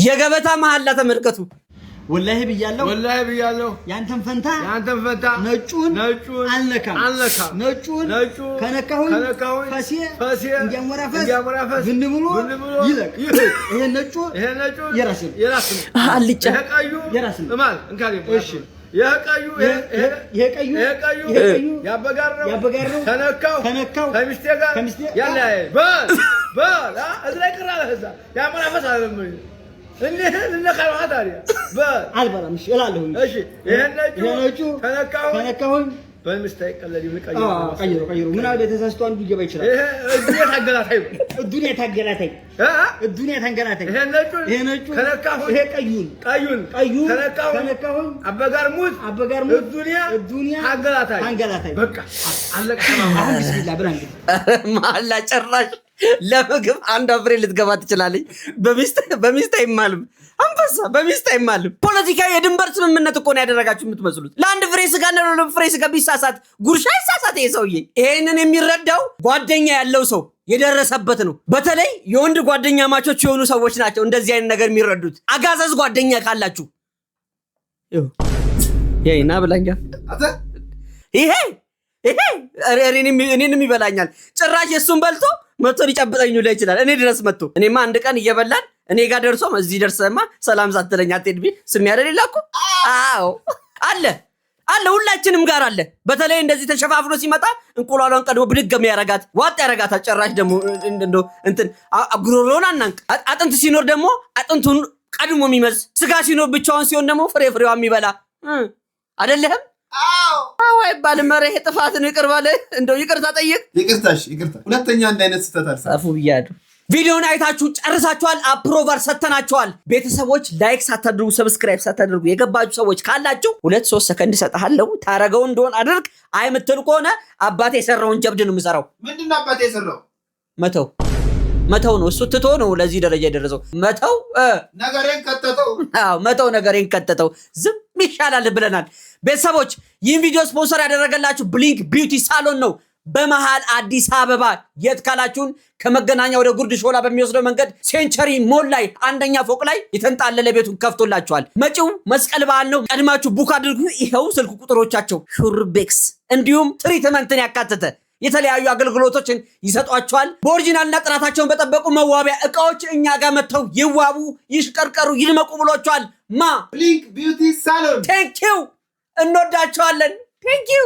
የገበታ መሐላ ተመልከቱ።
ወላሂ ብያለሁ ያንተን ፈንታ ነጩን አልነካም ነጩን ከነካሁኝ ፈሴ እንዲያሞራፈስ ዝም ብሎ ይለቅ ይሄ ነጩ የራስ
አልጫ
የራስ
ማል እንካሪ እሺ የቀዩ ያበጋር ነው ከነካው ከሚስቴ ጋር ያለ በል እዝላይ ቅራለ ህዛ ያሞራፈስ አይደለም እንዴ ለነካው ታዲያ
አልበላም እሺ እላለሁ
እሺ ይሄ ነጩ ከነካሁኝ በሚስታይ ቀለል
ቀይሩ ምን አለ ተሳስቶ አንዱ ይገባ ይችላል እዱንያ ታገላታይ ይሄ ነጩ ከነካሁኝ ይሄ ቀዩን ከነካሁኝ አበጋር ሙት እዱንያ ታገላታይ በቃ አለቀ አሁን ቢስሚላህ ብላ እንግዲህ
ማላ ጨራሽ ለምግብ አንድ አፍሬ ልትገባ ትችላለች በሚስት አይማልም አንበሳ በሚስት አይማልም ፖለቲካ የድንበር ስምምነት እኮ ነው ያደረጋችሁ የምትመስሉት ለአንድ ፍሬ ስጋ ነው ለፍሬ ስጋ ቢሳሳት ጉርሻ ይሳሳት ይሰውዬ ይሄንን የሚረዳው ጓደኛ ያለው ሰው የደረሰበት ነው በተለይ የወንድ ጓደኛ ማቾች የሆኑ ሰዎች ናቸው እንደዚህ አይነት ነገር የሚረዱት አጋዛዝ ጓደኛ ካላችሁ ይሄና ብላኛ ይሄ እኔንም ይበላኛል ጭራሽ እሱን በልቶ መጥቶ ሊጨብጠኝ ላይ ይችላል እኔ ድረስ መጥቶ እኔማ አንድ ቀን እየበላን እኔ ጋር ደርሶ እዚህ ደርሰማ ሰላም ሳትለኝ አትሄድቢ ስም ያደረላ እኮ አዎ አለ ሁላችንም ጋር አለ በተለይ እንደዚህ ተሸፋፍኖ ሲመጣ እንቁላሏን ቀድሞ ብድገም ያረጋት ዋጥ ያረጋታል ጭራሽ ደግሞ እንትን ጉሮሮን አናንቅ አጥንት ሲኖር ደግሞ አጥንቱን ቀድሞ የሚመዝ ስጋ ሲኖር ብቻውን ሲሆን ደግሞ ፍሬዋ የሚበላ አይደለም አዎ አይባልም መረ ጥፋት ነው ይቅር ባለ እንደው ይቅርታ ጠይቅ
ይቅርታ ሁለተኛ አንድ አይነት ስተት
አልጻፉ ብያለሁ ቪዲዮውን አይታችሁ ጨርሳችኋል አፕሮቨር ሰተናችኋል ቤተሰቦች ላይክ ሳታደርጉ ሰብስክራይብ ሳታደርጉ የገባችሁ ሰዎች ካላችሁ 2-3 ሰከንድ ሰጣለሁ ታረጋው እንደሆነ አድርግ አይምትል ከሆነ አባቴ የሰራውን ጀብድ ነው የምሰራው
ምንድነው አባቴ የሰራው
መተው ነው እሱ ትቶ ነው ለዚህ ደረጃ የደረሰው መተው ነገሬን ከተተው ዝም ይሻላል ብለናል ቤተሰቦች ይህን ቪዲዮ ስፖንሰር ያደረገላችሁ ብሊንክ ቢዩቲ ሳሎን ነው በመሃል አዲስ አበባ የት ካላችሁን ከመገናኛ ወደ ጉርድ ሾላ በሚወስደው መንገድ ሴንቸሪ ሞል ላይ አንደኛ ፎቅ ላይ የተንጣለለ ቤቱን ከፍቶላችኋል መጪው መስቀል በዓል ነው ቀድማችሁ ቡክ አድርጉ ይሄው ስልክ ቁጥሮቻቸው ሹርቤክስ እንዲሁም ትሪትመንትን ያካተተ የተለያዩ አገልግሎቶችን ይሰጧቸዋል በኦሪጂናልና ጥራታቸውን በጠበቁ መዋቢያ እቃዎች እኛ ጋር መተው ይዋቡ ይሽቀርቀሩ ይድመቁ ብሎቻል ብሊንክ ቢዩቲ ሳሎን ቴንክ ዩ እንወዳቸዋለን ቴንክ ዩ